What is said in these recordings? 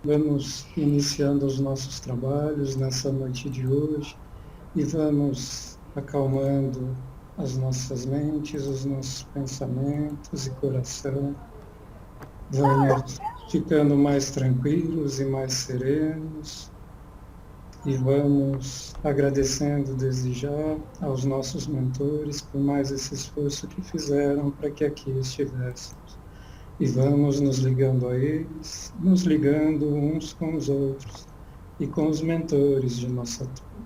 Vamos iniciando os nossos trabalhos nessa noite de hoje e vamos acalmando as nossas mentes, os nossos pensamentos e coração. Vamos ficando mais tranquilos e mais serenos e vamos agradecendo desde já aos nossos mentores por mais esse esforço que fizeram para que aqui estivéssemos. E vamos nos ligando a eles, nos ligando uns com os outros e com os mentores de nossa turma.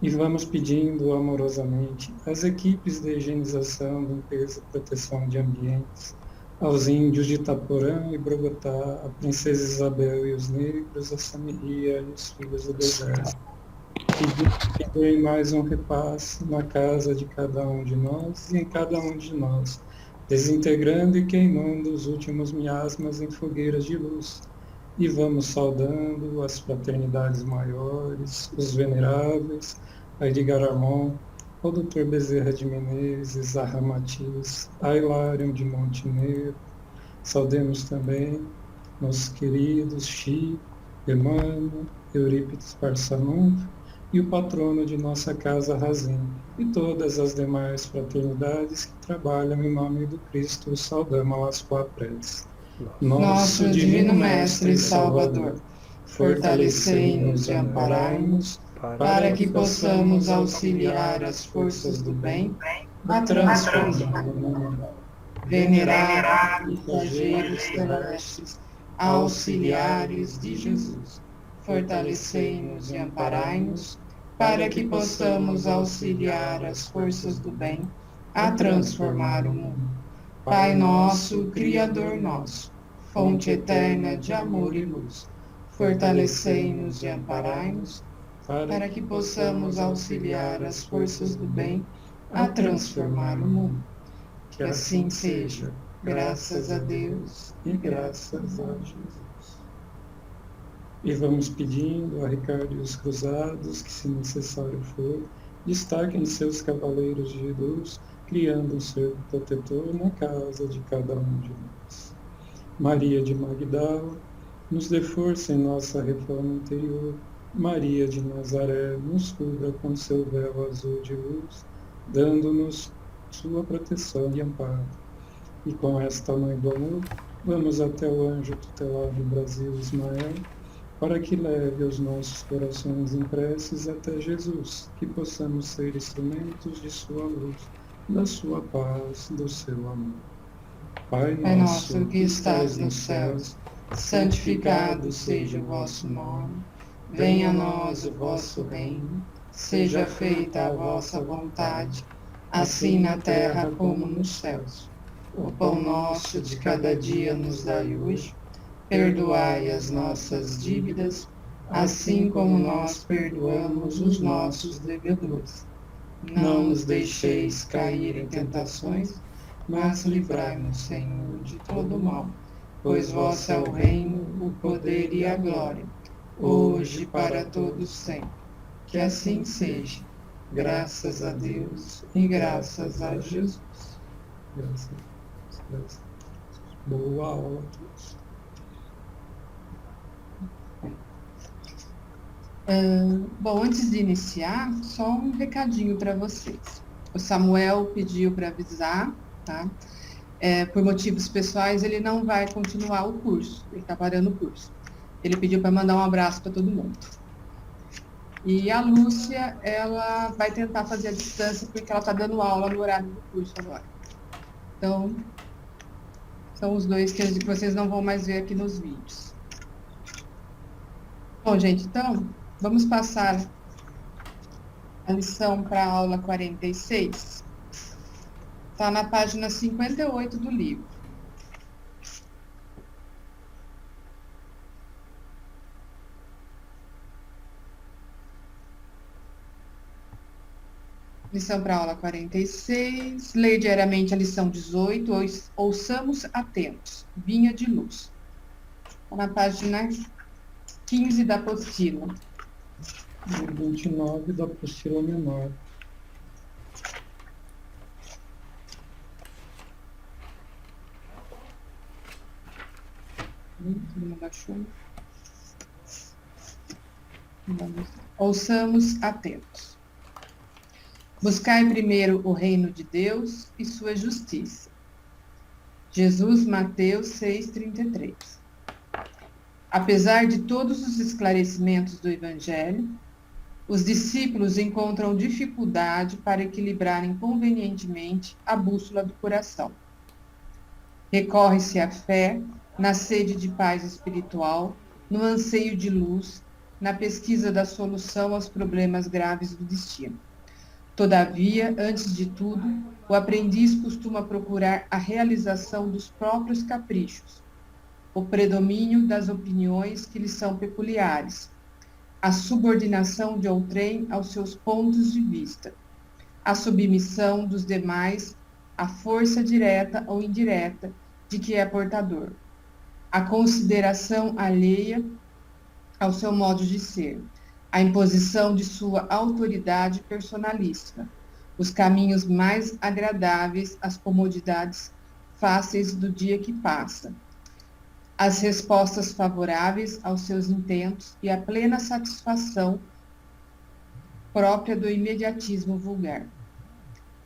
E vamos pedindo amorosamente às equipes de higienização, limpeza e proteção de ambientes, aos índios de Itaporã e Bogotá, a Princesa Isabel e os negros, a Samiria e os filhos do deserto, que deem mais um repasse na casa de cada um de nós e em cada um de nós, desintegrando e queimando os últimos miasmas em fogueiras de luz. E vamos saudando as fraternidades maiores, os veneráveis, a Edgar Armon, ao Dr. Bezerra de Menezes, a Ramatiz, a Hilário de Montenegro. Saudemos também nossos queridos Chico, Emmanuel, Eurípides Barçanufo e o patrono de nossa casa, Razim, e todas as demais fraternidades que trabalham em nome do Cristo, saudamos a sua prece. Nosso Divino Mestre e Salvador, fortalecei-nos e amparai-nos, para que possamos auxiliar as forças do bem a transformar o mundo. Venerados mensageiros celestes, auxiliares de Jesus, fortalecei-nos e amparai-nos, para que possamos auxiliar as forças do bem a transformar o mundo. Pai nosso, Criador nosso, fonte eterna de amor e luz, fortalecei-nos e amparai-nos, para que possamos auxiliar as forças do bem a transformar o mundo. Que assim seja, graças a Deus e graças a Jesus. E vamos pedindo a Ricardo e os cruzados que, se necessário for, destaquem seus cavaleiros de luz, criando um cerco protetor na casa de cada um de nós. Maria de Magdala, nos dê força em nossa reforma interior. Maria de Nazaré, nos cubra com seu véu azul de luz, dando-nos sua proteção e amparo. E com esta mãe do amor, vamos até o anjo tutelar do Brasil, Ismael, para que leve os nossos corações em preces até Jesus, que possamos ser instrumentos de sua luz, da sua paz, do seu amor. Pai nosso que estás nos céus, santificado seja o vosso nome. Venha a nós o vosso reino. Seja feita a vossa vontade, assim na terra como nos céus. O pão nosso de cada dia nos dai hoje. Perdoai as nossas dívidas, assim como nós perdoamos os nossos devedores. Não nos deixeis cair em tentações, mas livrai-nos, Senhor, de todo mal. Pois vosso é o reino, o poder e a glória, hoje e para todos sempre. Que assim seja, graças a Deus e graças a Jesus. Graças a Deus. Boa aula a todos. Bom, antes de iniciar, só um recadinho para vocês. O Samuel pediu para avisar, tá? Por motivos pessoais, ele não vai continuar o curso, ele está parando o curso. Ele pediu para mandar um abraço para todo mundo. E a Lúcia, ela vai tentar fazer a distância, porque ela está dando aula no horário do curso agora. Então, são os dois que vocês não vão mais ver aqui nos vídeos. Bom, gente, então, vamos passar a lição para a aula 46. Está na página 58 do livro. Lição para a aula 46. Leia diariamente a lição 18. Ouçamos atentos. Vinha de luz. Está na página 15 da apostila. 29 da apostila menor. Todo mundo achou? Ouçamos atentos. Buscai primeiro o reino de Deus e sua justiça. Jesus, Mateus 6,33. Apesar de todos os esclarecimentos do Evangelho, os discípulos encontram dificuldade para equilibrarem convenientemente a bússola do coração. Recorre-se à fé, na sede de paz espiritual, no anseio de luz, na pesquisa da solução aos problemas graves do destino. Todavia, antes de tudo, o aprendiz costuma procurar a realização dos próprios caprichos, o predomínio das opiniões que lhe são peculiares, a subordinação de outrem aos seus pontos de vista, a submissão dos demais à força direta ou indireta de que é portador, a consideração alheia ao seu modo de ser, a imposição de sua autoridade personalíssima, os caminhos mais agradáveis, as comodidades fáceis do dia que passa, as respostas favoráveis aos seus intentos e a plena satisfação própria do imediatismo vulgar.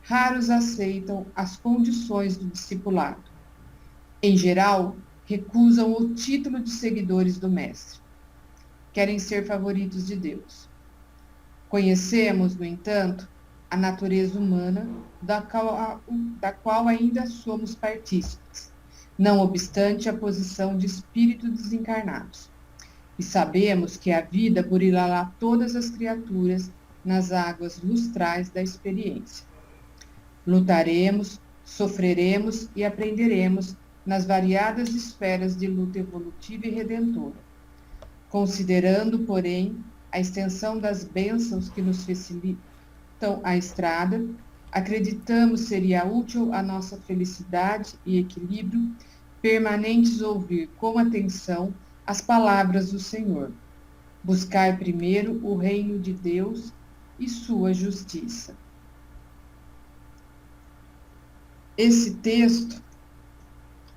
Raros aceitam as condições do discipulado. Em geral, recusam o título de seguidores do Mestre. Querem ser favoritos de Deus. Conhecemos, no entanto, a natureza humana da qual ainda somos partícipes, não obstante a posição de espíritos desencarnados. E sabemos que a vida burilará todas as criaturas nas águas lustrais da experiência. Lutaremos, sofreremos e aprenderemos nas variadas esferas de luta evolutiva e redentora. Considerando, porém, a extensão das bênçãos que nos facilitam a estrada, acreditamos seria útil à nossa felicidade e equilíbrio permanentes ouvir com atenção as palavras do Senhor. Buscar primeiro o reino de Deus e sua justiça. Esse texto,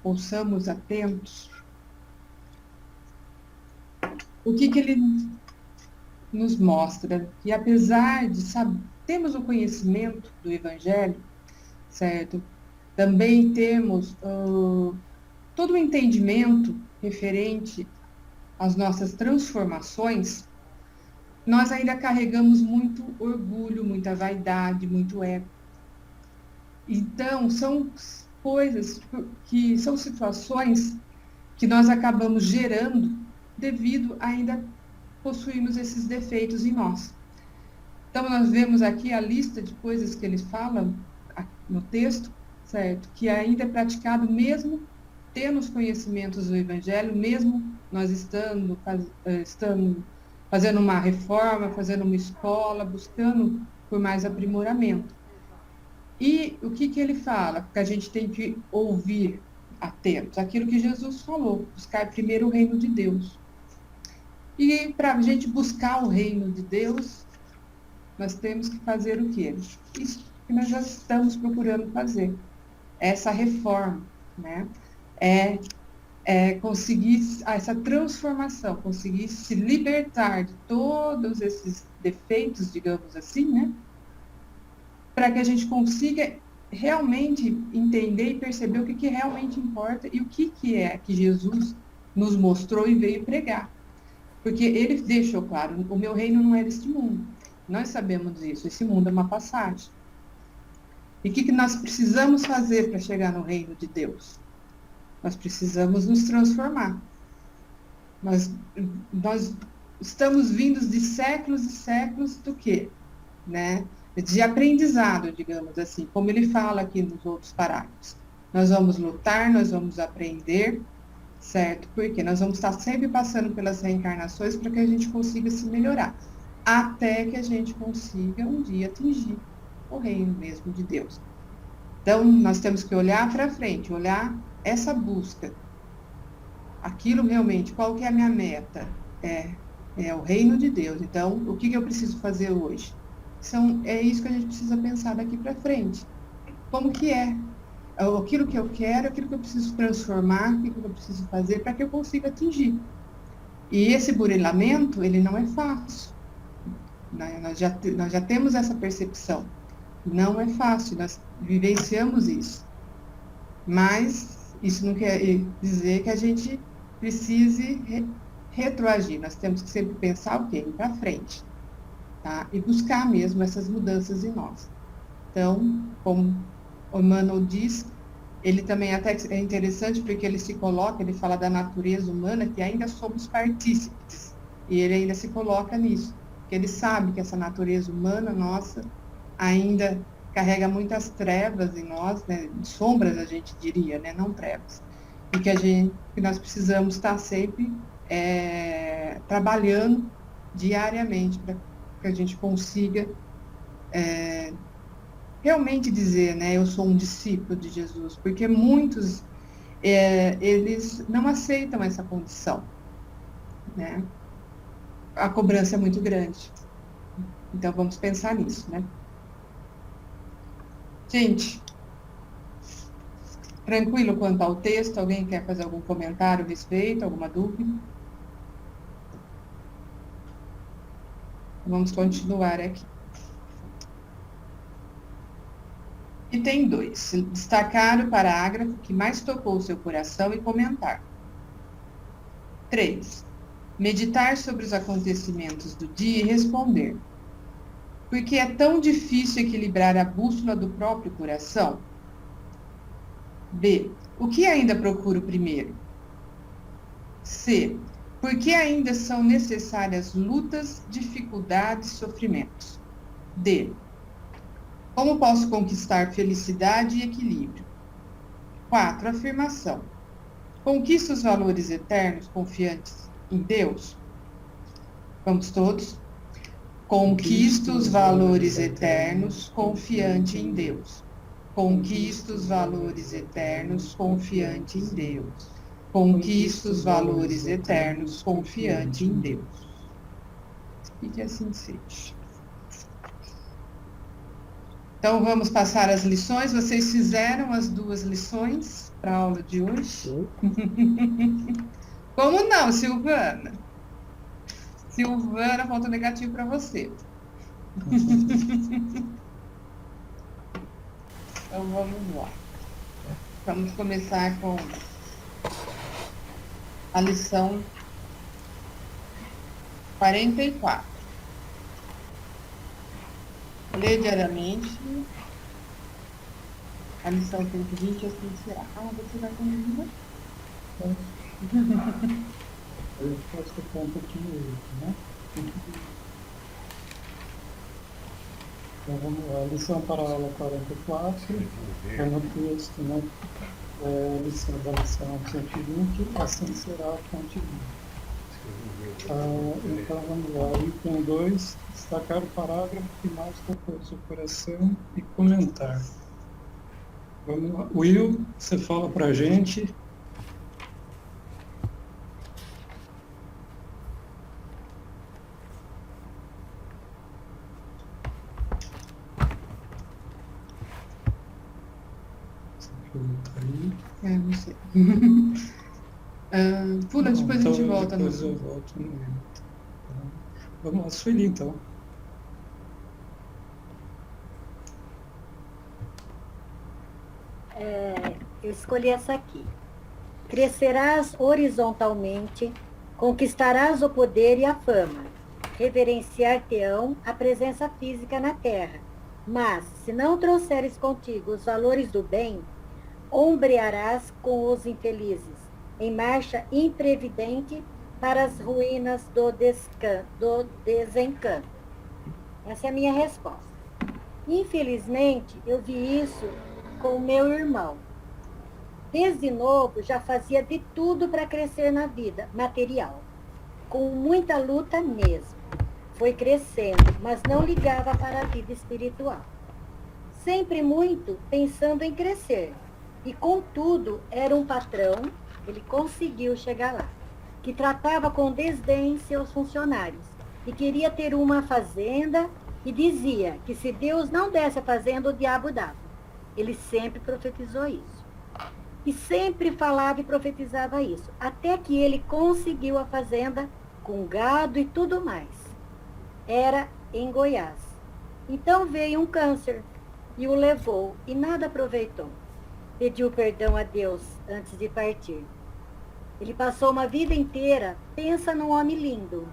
ouçamos atentos, o que ele nos mostra? Que apesar de termos o conhecimento do Evangelho, certo? Também temos todo o entendimento referente às nossas transformações, nós ainda carregamos muito orgulho, muita vaidade, muito ego. Então, são coisas que são situações que nós acabamos gerando devido a ainda possuirmos esses defeitos em nós. Então, nós vemos aqui a lista de coisas que eles falam no texto, certo? Que ainda é praticado mesmo tendo os conhecimentos do Evangelho, mesmo nós estando fazendo uma reforma, fazendo uma escola, buscando por mais aprimoramento. E o que ele fala? Que a gente tem que ouvir atentos, aquilo que Jesus falou, buscar primeiro o reino de Deus. E para a gente buscar o reino de Deus, nós temos que fazer o quê? Isso que nós já estamos procurando fazer, essa reforma, né? Conseguir essa transformação, conseguir se libertar de todos esses defeitos, digamos assim, né? Para que a gente consiga realmente entender e perceber o que realmente importa e o que é que Jesus nos mostrou e veio pregar. Porque ele deixou claro, o meu reino não é deste mundo. Nós sabemos isso, esse mundo é uma passagem. E o que nós precisamos fazer para chegar no reino de Deus? Nós precisamos nos transformar. Nós estamos vindos de séculos e séculos do quê? Né? De aprendizado, digamos assim, como ele fala aqui nos outros parágrafos. Nós vamos lutar, nós vamos aprender, certo? Porque nós vamos estar sempre passando pelas reencarnações para que a gente consiga se melhorar, até que a gente consiga um dia atingir o reino mesmo de Deus. Então, nós temos que olhar para frente, olhar essa busca, aquilo realmente, qual que é a minha meta? É o reino de Deus. Então, o que eu preciso fazer hoje? É isso que a gente precisa pensar daqui para frente. Como que é? Aquilo que eu quero, aquilo que eu preciso transformar, o que eu preciso fazer para que eu consiga atingir. E esse burilamento, ele não é fácil, né? Nós já temos essa percepção. Não é fácil, nós vivenciamos isso. Mas isso não quer dizer que a gente precise retroagir. Nós temos que sempre pensar o quê? Ir para frente, tá? E buscar mesmo essas mudanças em nós. Então, como o Emmanuel diz, ele também até é interessante porque ele se coloca, ele fala da natureza humana, que ainda somos partícipes. E ele ainda se coloca nisso, porque ele sabe que essa natureza humana nossa ainda carrega muitas trevas em nós, né? Sombras a gente diria, né? Não trevas. E que nós precisamos estar sempre trabalhando diariamente para que a gente consiga realmente dizer, né? Eu sou um discípulo de Jesus, porque muitos eles não aceitam essa condição, né? A cobrança é muito grande. Então vamos pensar nisso, né? Gente, tranquilo quanto ao texto? Alguém quer fazer algum comentário a respeito, alguma dúvida? Vamos continuar aqui. Item 2. Destacar o parágrafo que mais tocou o seu coração e comentar. 3. Meditar sobre os acontecimentos do dia e responder. Por que é tão difícil equilibrar a bússola do próprio coração? B. O que ainda procuro primeiro? C. Por que ainda são necessárias lutas, dificuldades, sofrimentos? D. Como posso conquistar felicidade e equilíbrio? 4. Afirmação. Conquista os valores eternos confiantes em Deus? Vamos todos? Conquista os valores eternos confiante em Deus. Conquista os valores eternos confiante em Deus. Conquista os valores eternos confiante em Deus. E que assim seja. Então, vamos passar as lições. Vocês fizeram as 2 lições para a aula de hoje? Como não, Silvana? Silvana, ponto negativo para você. Então, vamos lá. Vamos começar com a lição 44. Lê diariamente. A lição 120 assim será. Você vai comigo? Eu faço o ponto aqui no 8, né? Então vamos lá, lição para a aula 44, é no texto, né? Lição da lição 120, assim será a fonte viva. Então vamos lá, item 2, destacar o parágrafo que mais tocou o seu coração e comentar. Vamos lá, Will, você fala para a gente. Não sei. Pula, depois então, a gente volta. Depois eu volto no livro. Vamos lá, Sueli, então. Eu escolhi essa aqui. Crescerás horizontalmente, conquistarás o poder e a fama, reverenciar-te-ão a presença física na terra, mas, se não trouxeres contigo os valores do bem, ombrearás com os infelizes, em marcha imprevidente para as ruínas do desencanto. Essa é a minha resposta. Infelizmente, eu vi isso com o meu irmão. Desde novo, já fazia de tudo para crescer na vida material, com muita luta mesmo. Foi crescendo, mas não ligava para a vida espiritual. Sempre muito pensando em crescer. E, contudo, era um patrão, ele conseguiu chegar lá, que tratava com desdém seus funcionários e queria ter uma fazenda e dizia que se Deus não desse a fazenda, o diabo dava. Ele sempre profetizou isso. E sempre falava e profetizava isso, até que ele conseguiu a fazenda com gado e tudo mais. Era em Goiás. Então veio um câncer e o levou e nada aproveitou. Pediu perdão a Deus antes de partir. Ele passou uma vida inteira, pensa num homem lindo.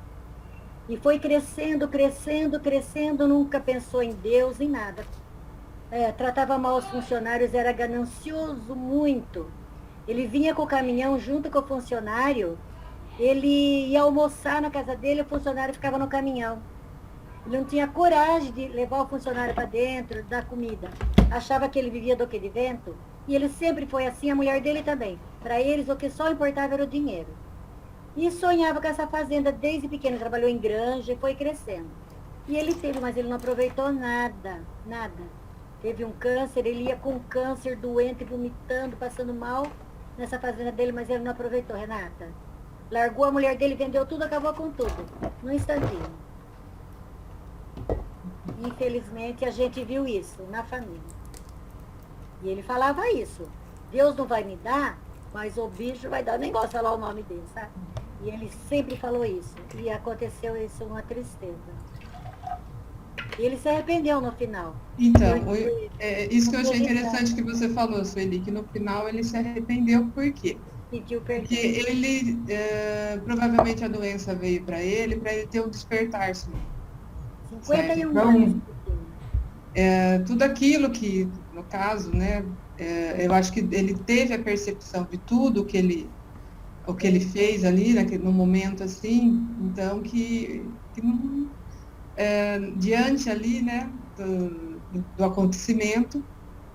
E foi crescendo, crescendo, crescendo, nunca pensou em Deus, em nada. Tratava mal os funcionários, era ganancioso muito. Ele vinha com o caminhão junto com o funcionário, ele ia almoçar na casa dele, o funcionário ficava no caminhão. Ele não tinha coragem de levar o funcionário para dentro, dar comida. Achava que ele vivia do que de vento. E ele sempre foi assim, a mulher dele também. Para eles, o que só importava era o dinheiro. E sonhava com essa fazenda desde pequeno. Trabalhou em granja e foi crescendo. E ele teve, mas ele não aproveitou nada, nada. Teve um câncer, ele ia com câncer, doente, vomitando, passando mal nessa fazenda dele, mas ele não aproveitou, Renata. Largou a mulher dele, vendeu tudo, acabou com tudo, num instantinho. Infelizmente, a gente viu isso na família. E ele falava isso. Deus não vai me dar, mas o bicho vai dar. Eu nem gosto de falar o nome dele, sabe? E ele sempre falou isso. E aconteceu isso, uma tristeza. E ele se arrependeu no final. Então, isso que eu achei interessante que você falou, Sueli, que no final ele se arrependeu, por quê? Pediu perdão. Porque ele, provavelmente a doença veio para ele ter um despertar, sim. 51 então, anos. Tudo aquilo que, no caso, né, eu acho que ele teve a percepção de tudo o que ele fez ali, no momento assim, então que não, diante ali, né, do acontecimento,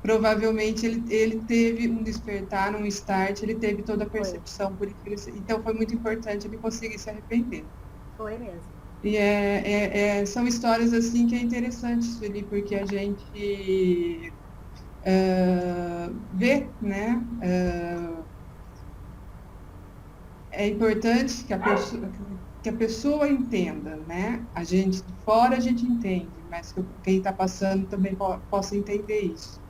provavelmente ele teve um despertar, um start, ele teve toda a percepção, por isso então foi muito importante ele conseguir se arrepender. Foi mesmo. E são histórias assim que é interessante, Sueli, porque a gente vê, né? É importante que a pessoa entenda, né? A gente de fora a gente entende, mas que quem está passando também possa entender isso.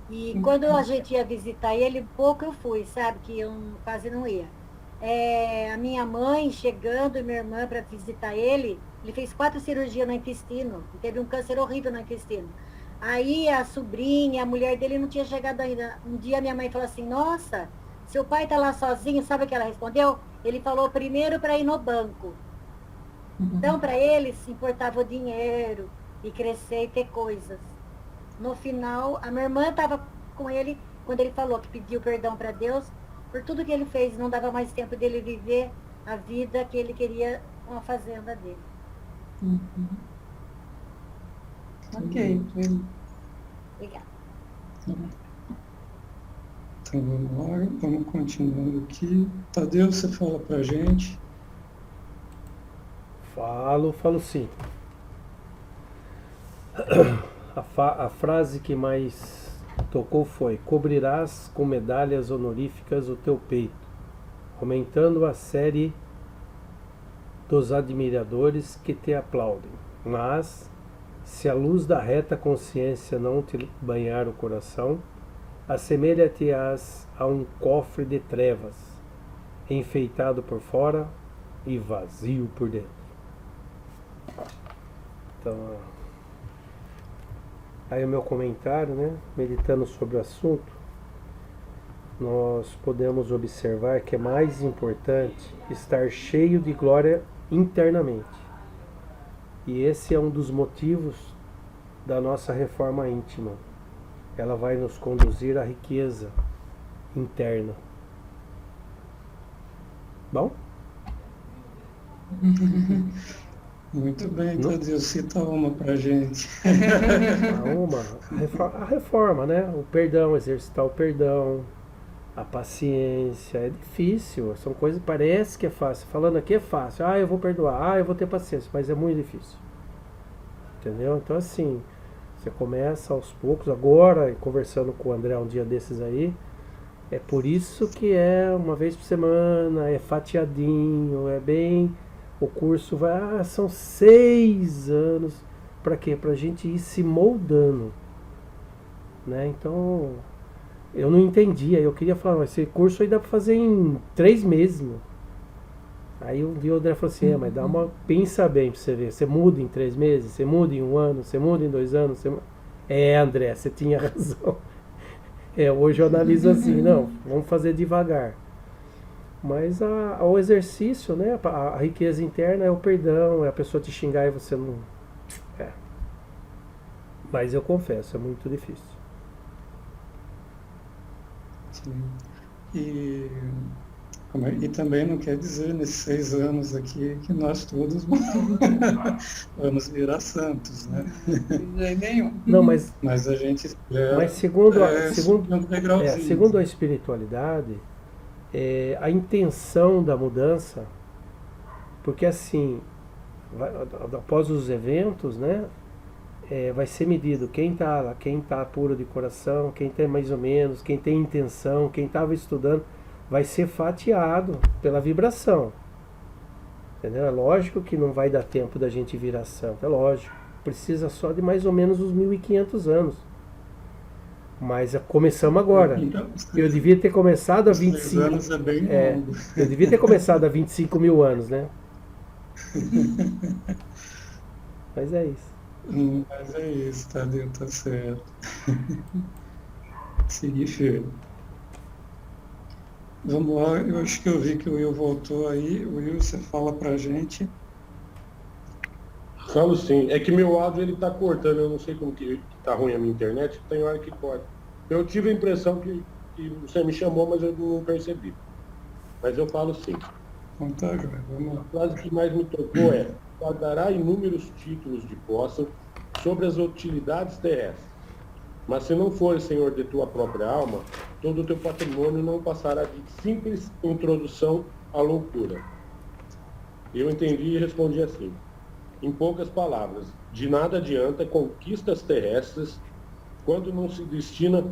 E quando a gente ia visitar ele, pouco eu fui, sabe? Que eu quase não ia. A minha mãe chegando e minha irmã para visitar ele fez 4 cirurgias no intestino, teve um câncer horrível no intestino. Aí a sobrinha, a mulher dele não tinha chegado ainda. Um dia minha mãe falou assim, nossa, seu pai está lá sozinho, sabe o que ela respondeu? Ele falou primeiro para ir no banco. Então, para ele, se importava o dinheiro e crescer e ter coisas. No final, a minha irmã estava com ele quando ele falou que pediu perdão para Deus por tudo que ele fez. Não dava mais tempo dele viver a vida que ele queria com a fazenda dele. Ok. Obrigada. Então vamos lá, vamos continuando aqui. Tadeu, você fala pra gente. Falo sim. A frase que mais tocou foi: cobrirás com medalhas honoríficas o teu peito, aumentando a série dos admiradores que te aplaudem. Mas, se a luz da reta consciência não te banhar o coração, assemelha-te-ás a um cofre de trevas, enfeitado por fora e vazio por dentro. Então, aí o meu comentário, né, meditando sobre o assunto, nós podemos observar que é mais importante estar cheio de glória internamente. E esse é um dos motivos da nossa reforma íntima. Ela vai nos conduzir à riqueza interna. Bom? Muito bem, Tadeu, cita uma pra gente. A reforma, né? O perdão, exercitar o perdão, a paciência. É difícil, são coisas, parece que é fácil. Falando aqui é fácil. Eu vou perdoar, eu vou ter paciência, mas é muito difícil. Entendeu? Então assim, você começa aos poucos. Agora, conversando com o André um dia desses aí, é por isso que é uma vez por semana, é fatiadinho, é bem... O curso vai... são 6 anos. Para quê? Para a gente ir se moldando. Né? Então, eu não entendia. Eu queria falar, esse curso aí dá para fazer em 3 meses. Meu. Aí um dia o André falou assim, mas pensa bem pra você ver, você muda em 3 meses, você muda em 1 ano, você muda em 2 anos, André, você tinha razão. Hoje eu analiso assim, não, vamos fazer devagar. Mas o exercício, né, a riqueza interna é o perdão, é a pessoa te xingar e você não... Mas eu confesso, é muito difícil. Sim. E também não quer dizer, nesses 6 anos aqui, que nós todos vamos virar santos, né? De jeito nenhum. Não, mas a gente Mas segundo segundo a espiritualidade, a intenção da mudança, porque assim, após os eventos, né, vai ser medido quem tá puro de coração, quem tem mais ou menos, quem tem intenção, quem estava estudando, vai ser fatiado pela vibração. Entendeu? É lógico que não vai dar tempo da gente virar santo, é lógico. Precisa só de mais ou menos uns 1.500 anos. Mas começamos agora. Eu devia ter começado há 25 anos. É bem longo. Eu devia ter começado há 25 mil anos, né? Mas é isso. Mas é isso, Tadeu, tá certo. Seguir firme. Vamos lá, eu acho que eu vi que o Will voltou aí. Will, você fala pra gente. Falo sim. É que meu áudio ele tá cortando, eu não sei como que tá ruim a minha internet, tem hora que corta. Eu tive a impressão que você me chamou, mas eu não percebi. Mas eu falo sim. Então tá, vamos lá. A frase que mais me tocou é: guardará inúmeros títulos de posse sobre as utilidades terrestres. Mas se não fores senhor de tua própria alma, todo o teu patrimônio não passará de simples introdução à loucura. Eu entendi e respondi assim: em poucas palavras, de nada adianta conquistas terrestres quando não se destina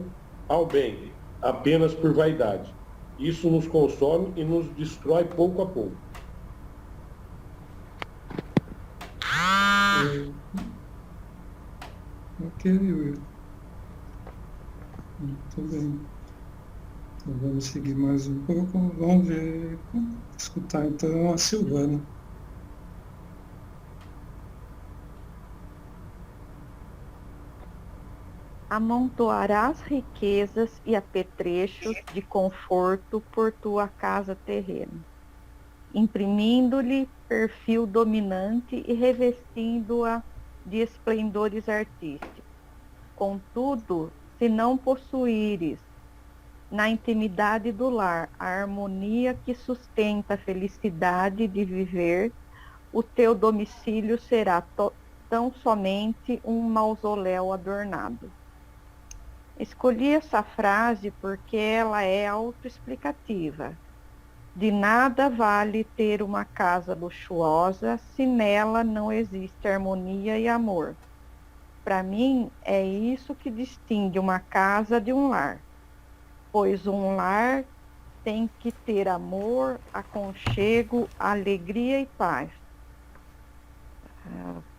ao bem, apenas por vaidade. Isso nos consome e nos destrói pouco a pouco. Ok, Will. Muito bem. Então vamos seguir mais um pouco. Vamos ver, escutar então a Silvana. Amontoarás riquezas e apetrechos de conforto por tua casa terrena, imprimindo-lhe perfil dominante e revestindo-a de esplendores artísticos. Contudo, se não possuíres na intimidade do lar a harmonia que sustenta a felicidade de viver, o teu domicílio será tão somente um mausoléu adornado. Escolhi essa frase porque ela é autoexplicativa. De nada vale ter uma casa luxuosa se nela não existe harmonia e amor. Para mim, é isso que distingue uma casa de um lar. Pois um lar tem que ter amor, aconchego, alegria e paz,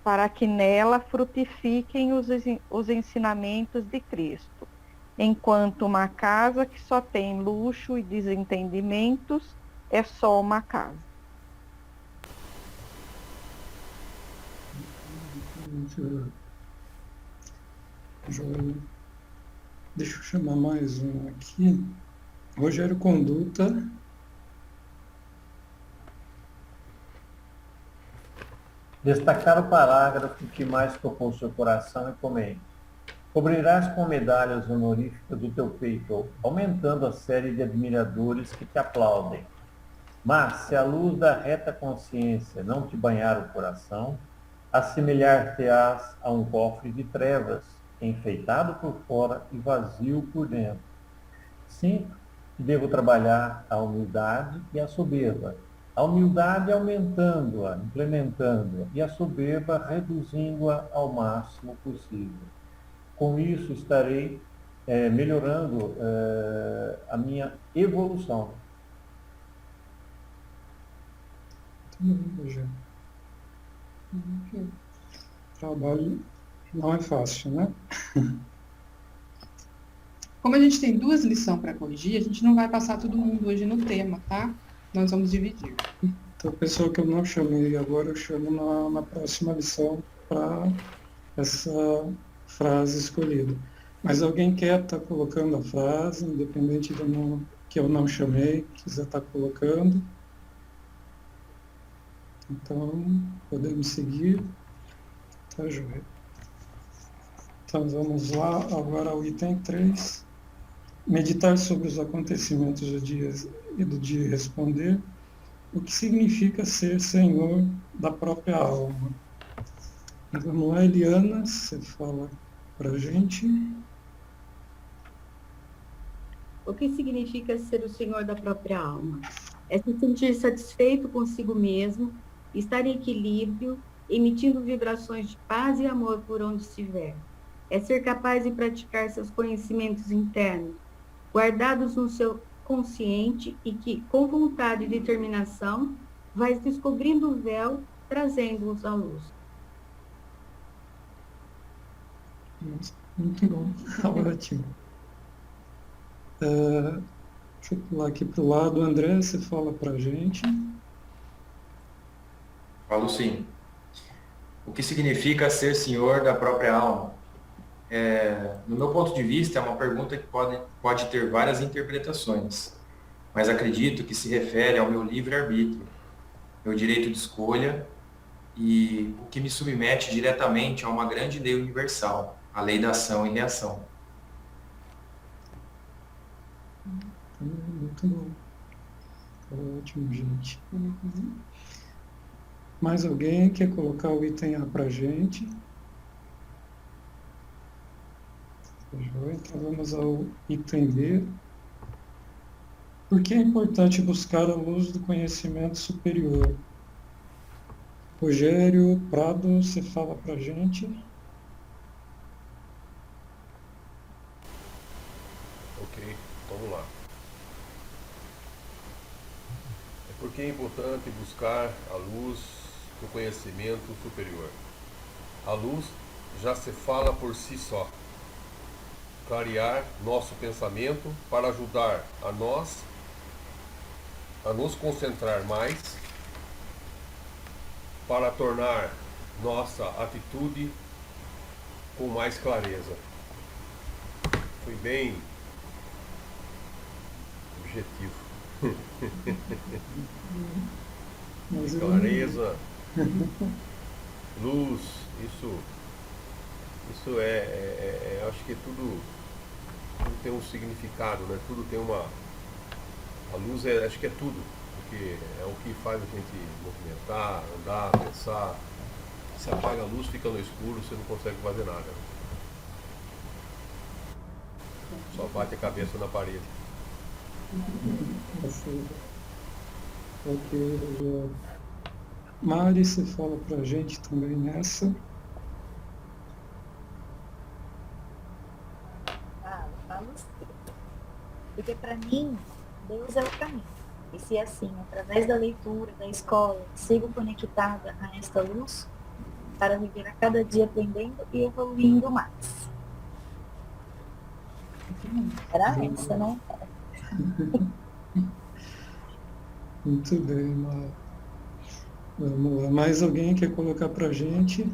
para que nela frutifiquem os ensinamentos de Cristo. Enquanto uma casa que só tem luxo e desentendimentos é só uma casa. Joia. Deixa eu chamar mais um aqui. Rogério Conduta. Destacar o parágrafo que mais tocou seu coração e comente. Cobrirás com medalhas honoríficas do teu peito, aumentando a série de admiradores que te aplaudem. Mas, se a luz da reta consciência não te banhar o coração, assemelhar-te-ás a um cofre de trevas, enfeitado por fora e vazio por dentro. Sinto que devo trabalhar a humildade e a soberba. A humildade aumentando-a, implementando-a, e a soberba reduzindo-a ao máximo possível. Com isso estarei melhorando a minha evolução. Trabalho não é fácil, né? Como a gente tem 2 lições para corrigir, a gente não vai passar todo mundo hoje no tema, tá? Nós vamos dividir. Então, pessoal que eu não chamei agora, eu chamo na próxima lição para essa frase escolhida. Mas alguém quer estar colocando a frase, independente do nome que eu não chamei, quiser estar colocando. Então, podemos seguir. Tá, joia. Então, vamos lá, agora ao item 3. Meditar sobre os acontecimentos do dia e do dia e responder o que significa ser senhor da própria alma. Vamos lá, Eliana, você fala para a gente. O que significa ser o senhor da própria alma? É se sentir satisfeito consigo mesmo, estar em equilíbrio, emitindo vibrações de paz e amor por onde estiver. É ser capaz de praticar seus conhecimentos internos, guardados no seu consciente e que, com vontade e determinação, vai descobrindo o véu, trazendo-os à luz. Muito bom, ótimo. Deixa eu pular aqui para o lado. André, você fala para a gente. Falo sim. O que significa ser senhor da própria alma? No meu ponto de vista, é uma pergunta que pode ter várias interpretações, mas acredito que se refere ao meu livre-arbítrio, meu direito de escolha e o que me submete diretamente a uma grande lei universal, a lei da ação e reação. Muito bom. Ótimo, gente. Mais alguém quer colocar o item A para a gente? Então vamos ao item B. Por que é importante buscar a luz do conhecimento superior? Rogério Prado, você fala para a gente. Ok, vamos lá. Por que é importante buscar a luz do conhecimento superior? A luz já se fala por si só. Clarear nosso pensamento para ajudar a nós a nos concentrar mais, para tornar nossa atitude com mais clareza. Foi bem objetivo. Clareza, luz, isso acho que tudo tem um significado, né? Tudo tem uma... A luz acho que é tudo, porque é o que faz a gente movimentar, andar, pensar. Se apaga a luz, fica no escuro, você não consegue fazer nada. Só bate a cabeça na parede. Ok, Rogério. Mari, você fala para a gente também nessa. Falo sim. Porque para mim, Deus é o caminho. E se assim, através da leitura, da escola, sigo conectada a esta luz, para viver a cada dia aprendendo e evoluindo mais. Era essa, né? Muito bem, Mari. Vamos lá. Mais alguém quer colocar para a gente?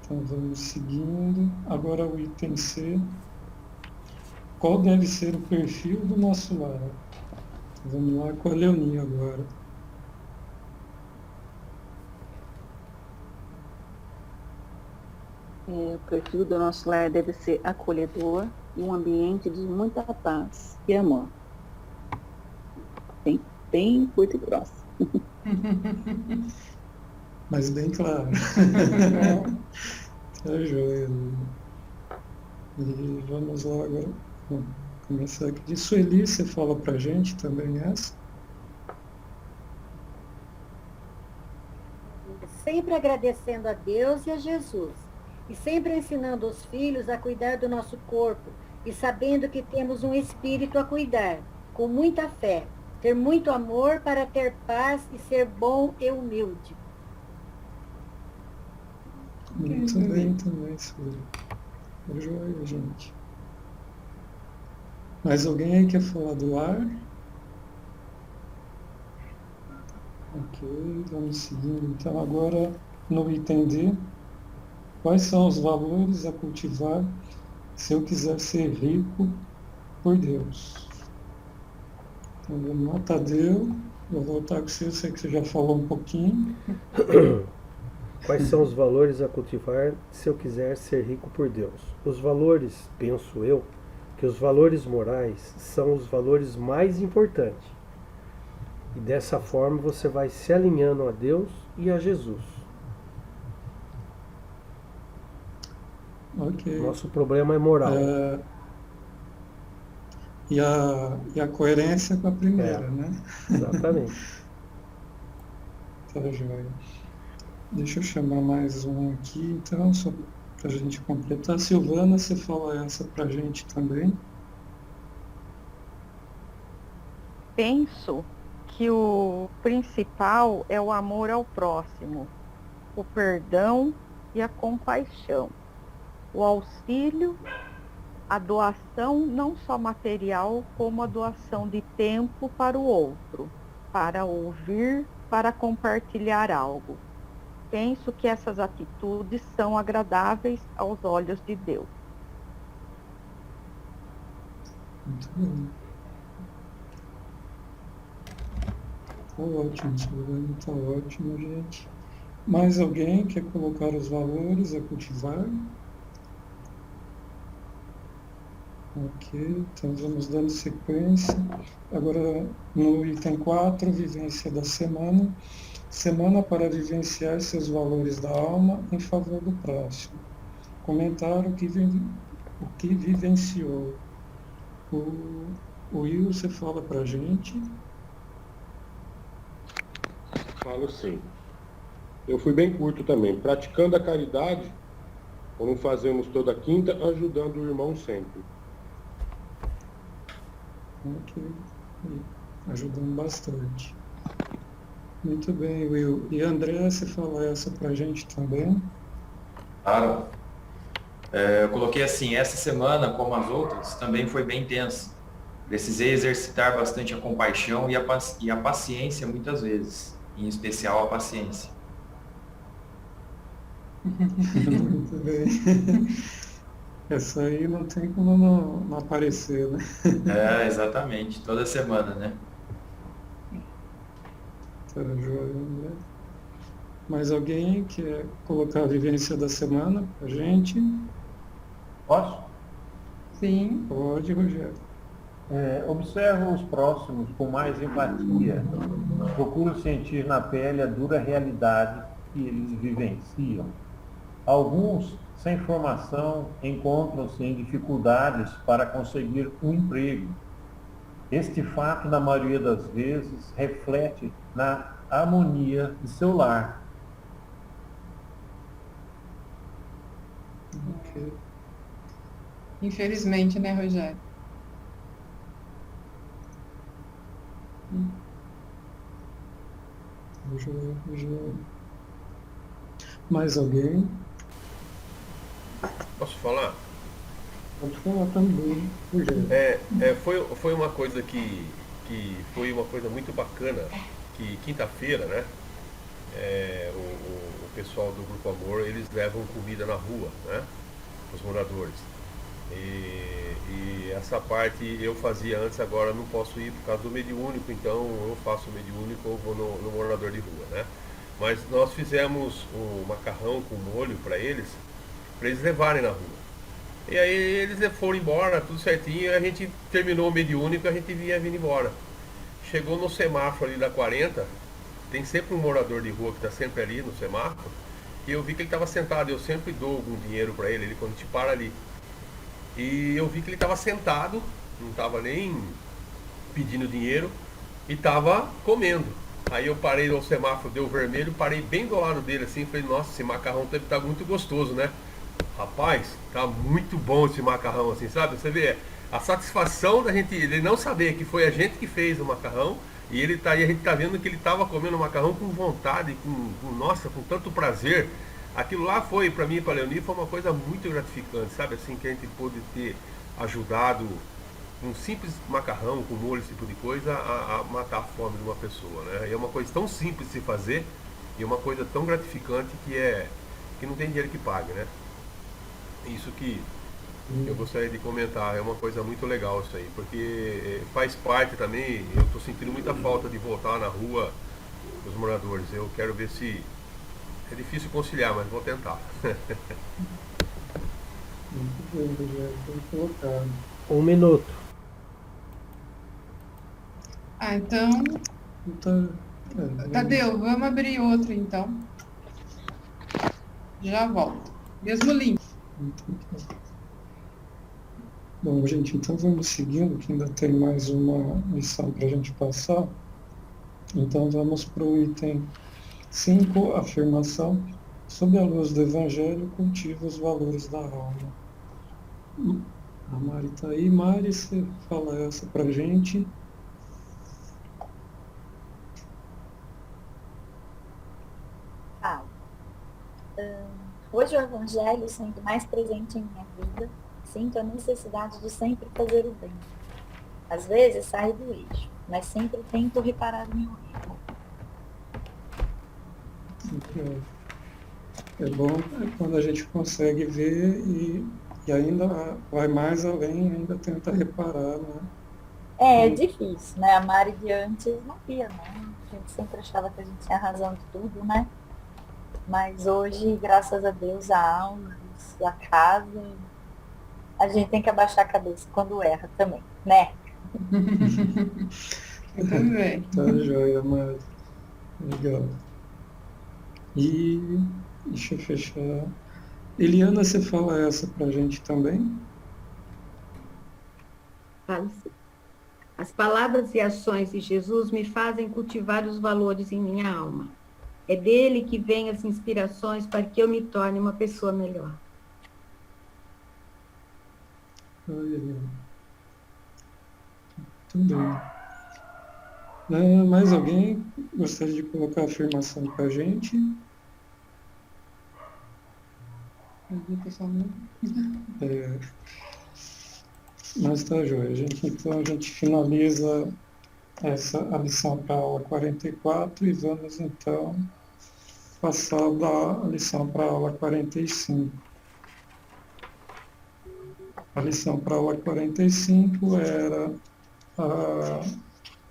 Então vamos seguindo. Agora o item C. Qual deve ser o perfil do nosso lar? Então, vamos lá com a Leoninha agora. O perfil do nosso lar deve ser acolhedor e um ambiente de muita paz e amor. Bem curto e grosso. Mas bem claro. Tá joia. E vamos lá agora. Vamos começar aqui. De Sueli, você fala pra gente também essa? Sempre agradecendo a Deus e a Jesus. E sempre ensinando os filhos a cuidar do nosso corpo. E sabendo que temos um espírito a cuidar. Com muita fé. Ter muito amor para ter paz e ser bom e humilde. Muito bem também, Sueli. Tá joia, gente. Mais alguém aí quer falar do lar? Ok, vamos seguindo. Então, agora, no item D, quais são os valores a cultivar se eu quiser ser rico por Deus? Então, vamos lá, Tadeu. Vou voltar com você, eu sei que você já falou um pouquinho. Quais são os valores a cultivar se eu quiser ser rico por Deus? Os valores, penso eu, que os valores morais são os valores mais importantes. E dessa forma você vai se alinhando a Deus e a Jesus. Ok. Nosso problema é moral. E a coerência com a primeira, né? Exatamente. Tá joia. Deixa eu chamar mais um aqui, então, só para a gente completar. Silvana, você fala essa para a gente também. Penso que o principal é o amor ao próximo, o perdão e a compaixão, o auxílio, a doação não só material, como a doação de tempo para o outro, para ouvir, para compartilhar algo. Penso que essas atitudes são agradáveis aos olhos de Deus. Muito bem. Tá ótimo, Silvana, tá ótimo, gente. Mais alguém quer colocar os valores a cultivar? Ok, então vamos dando sequência. Agora, no item 4, vivência da semana. Semana para vivenciar seus valores da alma em favor do próximo. Comentar o que vivenciou. O Will, você fala para a gente? Falo sim. Eu fui bem curto também. Praticando a caridade, como fazemos toda quinta, ajudando o irmão sempre. Ok, ajudando bastante. Muito bem, Will. E André, você fala essa para a gente também? Claro. Eu coloquei assim, essa semana, como as outras, também foi bem intensa. Precisei exercitar bastante a compaixão e a paciência muitas vezes, em especial a paciência. Muito bem. Essa aí não tem como não aparecer, né? Exatamente, toda semana, né? Tá joia, André. Mais alguém quer colocar a vivência da semana pra gente? Posso? Sim. Pode, Rogério. Observo os próximos com mais empatia. Procuro sentir na pele a dura realidade que eles vivenciam. Alguns, sem formação, encontram-se em dificuldades para conseguir um emprego. Este fato, na maioria das vezes, reflete na harmonia de seu lar. Ok. Infelizmente, né, Rogério? Joia. Mais alguém? Posso falar? Pode falar também, Rogério. Foi uma coisa que foi uma coisa muito bacana, que quinta-feira, né, o pessoal do Grupo Amor, eles levam comida na rua, né, os moradores. E essa parte eu fazia antes, agora não posso ir por causa do mediúnico, então eu faço o mediúnico ou vou no morador de rua, né. Mas nós fizemos um macarrão com molho para eles levarem na rua. E aí eles foram embora, tudo certinho, e a gente terminou o mediúnico e a gente vindo embora. Chegou no semáforo ali da 40, tem sempre um morador de rua que está sempre ali no semáforo, e eu vi que ele estava sentado, eu sempre dou algum dinheiro para ele quando a gente para ali. E eu vi que ele estava sentado, não estava nem pedindo dinheiro, e estava comendo. Aí eu parei no semáforo, deu vermelho, parei bem do lado dele assim, falei, nossa, esse macarrão deve estar muito gostoso, né? Rapaz, tá muito bom esse macarrão, assim, sabe? Você vê a satisfação da gente, ele não saber que foi a gente que fez o macarrão, e a gente tá vendo que ele tava comendo o macarrão com vontade, com tanto prazer. Aquilo lá foi, para mim e para a Leonie, foi uma coisa muito gratificante, sabe? Assim, que a gente pôde ter ajudado um simples macarrão com molho, esse tipo de coisa, a matar a fome de uma pessoa, né? E é uma coisa tão simples de se fazer e uma coisa tão gratificante que não tem dinheiro que pague, né? Isso que eu gostaria de comentar, é uma coisa muito legal isso aí, porque faz parte também, eu estou sentindo muita falta de voltar na rua dos moradores. Eu quero ver se... É difícil conciliar, mas vou tentar. Muito bem, Rogério, bem colocado. 1 minuto. Então, Então, Tadeu, vamos abrir outro então. Já volto. Mesmo link. Bom, gente, então vamos seguindo, que ainda tem mais uma lição para a gente passar. Então vamos para o item 5, afirmação. Sob a luz do Evangelho, cultiva os valores da alma. A Mari está aí. Mari, você fala essa para a gente. Hoje o Evangelho, sendo mais presente em minha vida, sinto a necessidade de sempre fazer o bem. Às vezes saio do eixo, mas sempre tento reparar o meu erro. É bom quando a gente consegue ver e ainda vai mais além, ainda tenta reparar, né? É difícil, né? A Mari de antes não via, né? A gente sempre achava que a gente tinha razão de tudo, né? Mas hoje, graças a Deus, a alma, a casa, a gente tem que abaixar a cabeça quando erra também, né? Eu também. Tá joia, Mari. Legal. E deixa eu fechar. Eliana, você fala essa pra gente também? Falo sim. As palavras e ações de Jesus me fazem cultivar os valores em minha alma. É dele que vêm as inspirações para que eu me torne uma pessoa melhor. Oi, Eliana. Muito bem. Mais alguém gostaria de colocar a afirmação para a gente? Mas tá joia, gente. Então a gente finaliza a lição para a aula 44 e vamos então passar da lição para a aula 45. A lição para a aula 45 era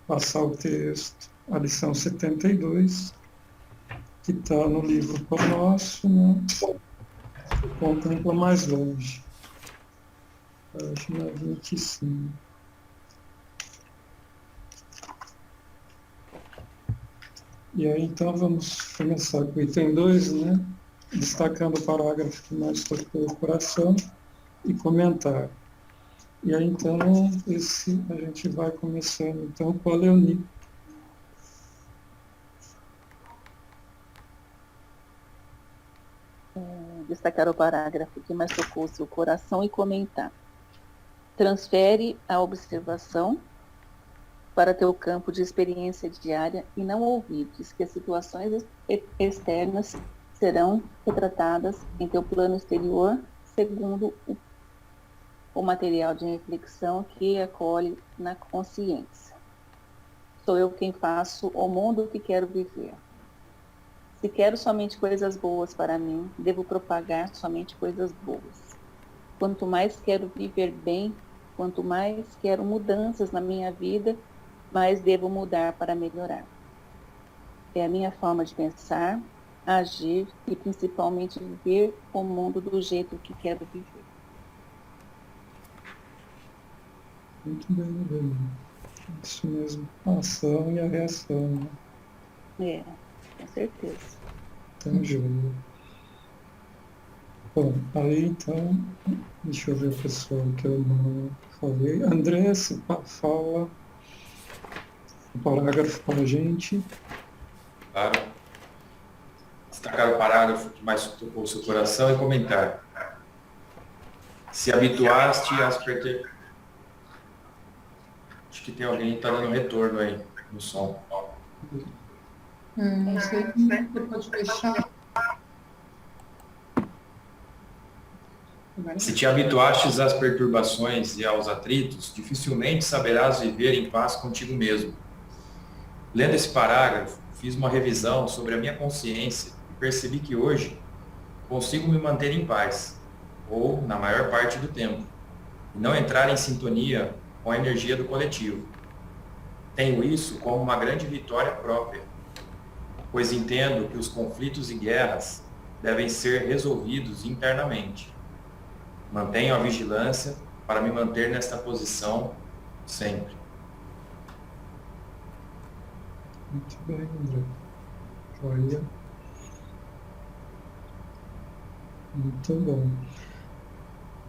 passar o texto, a lição 72, que está no livro Pão Nosso, né? Contempla mais longe. Página 25. E aí, então, vamos começar com o item 2, né? Destacando o parágrafo que mais tocou o coração e comentar. E aí, então, a gente vai começando, então, com a Leoni. Destacar o parágrafo que mais tocou o seu coração e comentar. Transfere a observação para teu campo de experiência diária e não ouvides que as situações externas serão retratadas em teu plano exterior segundo o material de reflexão que acolhe na consciência. Sou eu quem faço o mundo que quero viver. Se quero somente coisas boas para mim, devo propagar somente coisas boas. Quanto mais quero viver bem, quanto mais quero mudanças na minha vida, mais devo mudar para melhorar. É a minha forma de pensar, agir e principalmente viver o mundo do jeito que quero viver. Muito bem, Leoni. Isso mesmo, a ação e a reação, né? É, com certeza. Então, joia. Bom, aí então, deixa eu ver o pessoal que eu não falei. André, se fala o parágrafo para a gente. Claro. Destacar o parágrafo que mais tocou o seu coração e comentar. Se habituaste às pertences. Acho que tem alguém que está dando retorno aí no som. Não sei como é que você pode fechar. Se te habituastes às perturbações e aos atritos, dificilmente saberás viver em paz contigo mesmo. Lendo esse parágrafo, fiz uma revisão sobre a minha consciência e percebi que hoje consigo me manter em paz, ou na maior parte do tempo, e não entrar em sintonia com a energia do coletivo. Tenho isso como uma grande vitória própria, pois entendo que os conflitos e guerras devem ser resolvidos internamente. Mantenho a vigilância para me manter nesta posição sempre. Muito bem, André. Joia. Muito bom.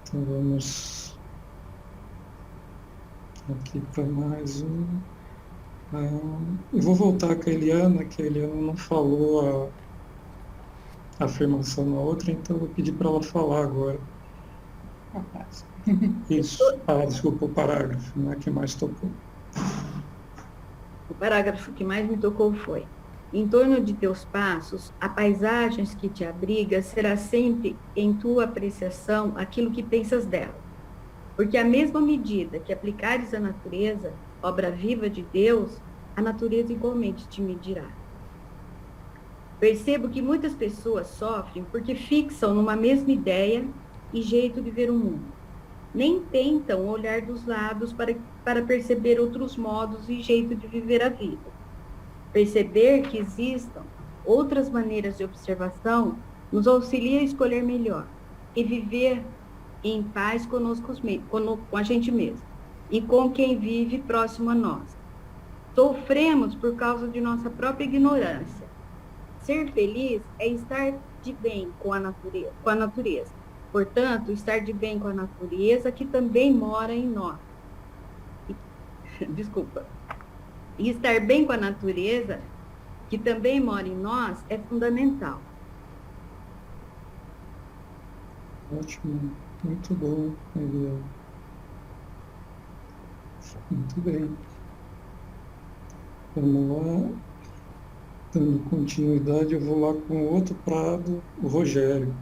Então vamos aqui para mais um. Eu vou voltar com a Eliana, que a Eliana não falou a afirmação na outra, então eu vou pedir para ela falar agora. Isso. Desculpa, o parágrafo, né, que mais tocou. O parágrafo que mais me tocou foi: em torno de teus passos, a paisagem que te abriga será sempre, em tua apreciação, aquilo que pensas dela. Porque à mesma medida que aplicares a natureza, obra viva de Deus, a natureza igualmente te medirá. Percebo que muitas pessoas sofrem porque fixam numa mesma ideia e jeito de ver o mundo. Nem tentam olhar dos lados para perceber outros modos e jeito de viver a vida. Perceber que existam outras maneiras de observação nos auxilia a escolher melhor e viver em paz conosco, com a gente mesmo e com quem vive próximo a nós. Sofremos por causa de nossa própria ignorância. Ser feliz é estar de bem com a natureza. Portanto, estar de bem com a natureza que também mora em nós. Desculpa. E estar bem com a natureza que também mora em nós é fundamental. Ótimo. Muito bom, Eliana. Muito bem. Vamos lá. Dando continuidade, eu vou lá com o outro Prado, o Rogério.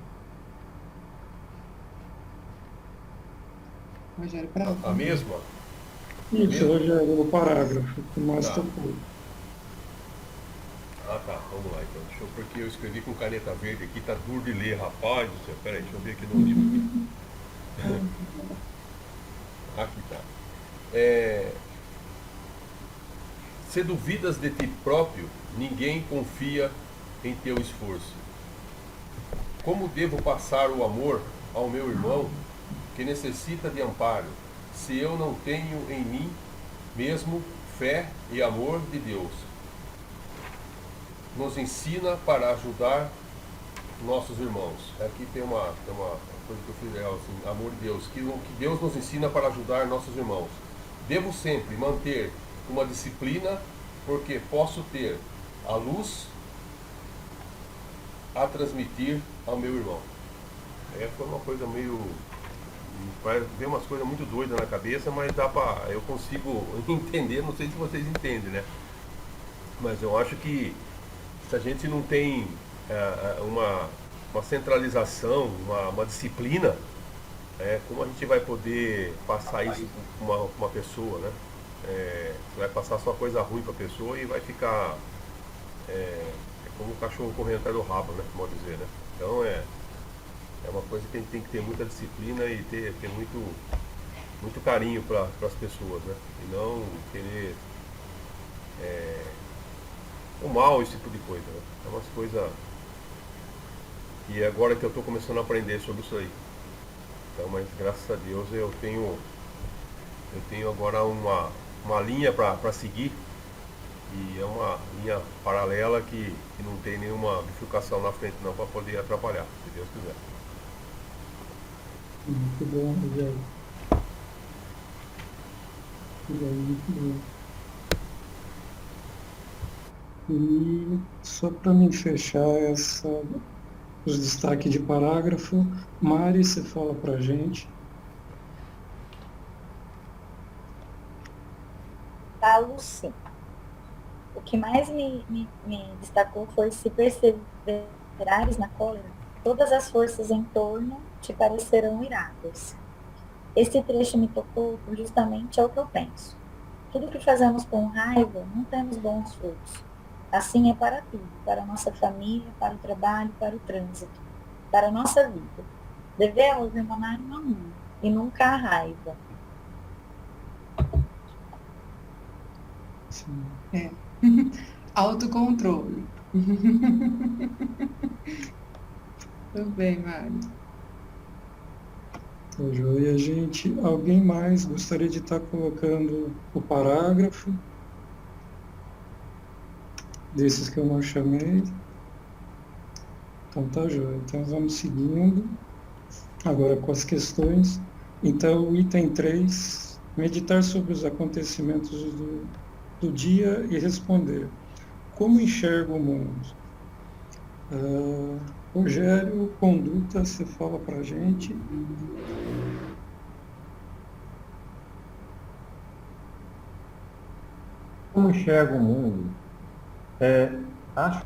Rogério Prado. A mesma? Isso, Rogério, o parágrafo que mais Tá. tocou. Ah, tá. Vamos lá, então. Porque eu escrevi com caneta verde aqui, tá duro de ler, rapaz do céu. Peraí, deixa eu ver aqui no livro. Aqui tá. Se duvidas de ti próprio, ninguém confia em teu esforço. Como devo passar o amor ao meu irmão que necessita de amparo, se eu não tenho em mim mesmo fé e amor de Deus? Nos ensina para ajudar nossos irmãos. Aqui tem uma coisa que eu fiz legal, assim, amor de Deus, que Deus nos ensina para ajudar nossos irmãos. Devo sempre manter uma disciplina, porque posso ter a luz a transmitir ao meu irmão. Foi uma coisa meio... Veio umas coisas muito doidas na cabeça, mas eu consigo entender, não sei se vocês entendem, né? Mas eu acho que se a gente não tem uma centralização, uma disciplina, como a gente vai poder passar isso para uma pessoa, né? Você vai passar só coisa ruim para a pessoa e vai ficar como um cachorro correndo atrás do rabo, né? Pode dizer, né? Então é uma coisa que a gente tem que ter muita disciplina e ter muito carinho para as pessoas, né? E não querer o mal, esse tipo de coisa, né? É umas coisas que agora que eu estou começando a aprender sobre isso aí. Então, mas graças a Deus eu tenho agora uma linha para seguir, e é uma linha paralela que não tem nenhuma bifurcação na frente não, para poder atrapalhar, se Deus quiser. Muito bom, Rogério. Muito bom. E só para me fechar os destaques de parágrafo, Mari, você fala para a gente. Falo sim. O que mais me destacou foi: se perseverares na cólera, Todas as forças em torno te parecerão iradas. Este trecho me tocou por justamente é o que eu penso. Tudo que fazemos com raiva, não temos bons frutos. Assim é para tudo, para a nossa família, para o trabalho, para o trânsito, para a nossa vida. Devemos emanar um amor e nunca a raiva. Sim. Autocontrole. Tudo bem, Mário. Tá joia, gente. Alguém mais gostaria de estar colocando o parágrafo? Desses que eu não chamei. Então tá joia. Então vamos seguindo. Agora com as questões. Então, o item 3, meditar sobre os acontecimentos do dia e responder. Como enxergo o mundo? Rogério, conduta, você fala pra gente. Como enxergo o mundo? Acho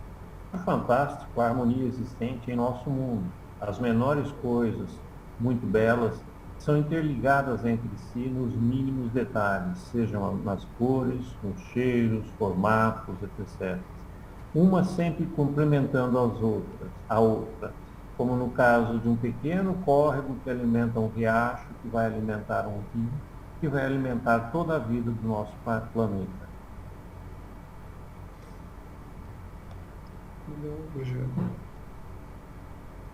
fantástico a harmonia existente em nosso mundo. As menores coisas, muito belas, são interligadas entre si nos mínimos detalhes, sejam nas cores, nos cheiros, formatos, etc. Uma sempre complementando a outra, como no caso de um pequeno córrego que alimenta um riacho, que vai alimentar um rio, que vai alimentar toda a vida do nosso planeta.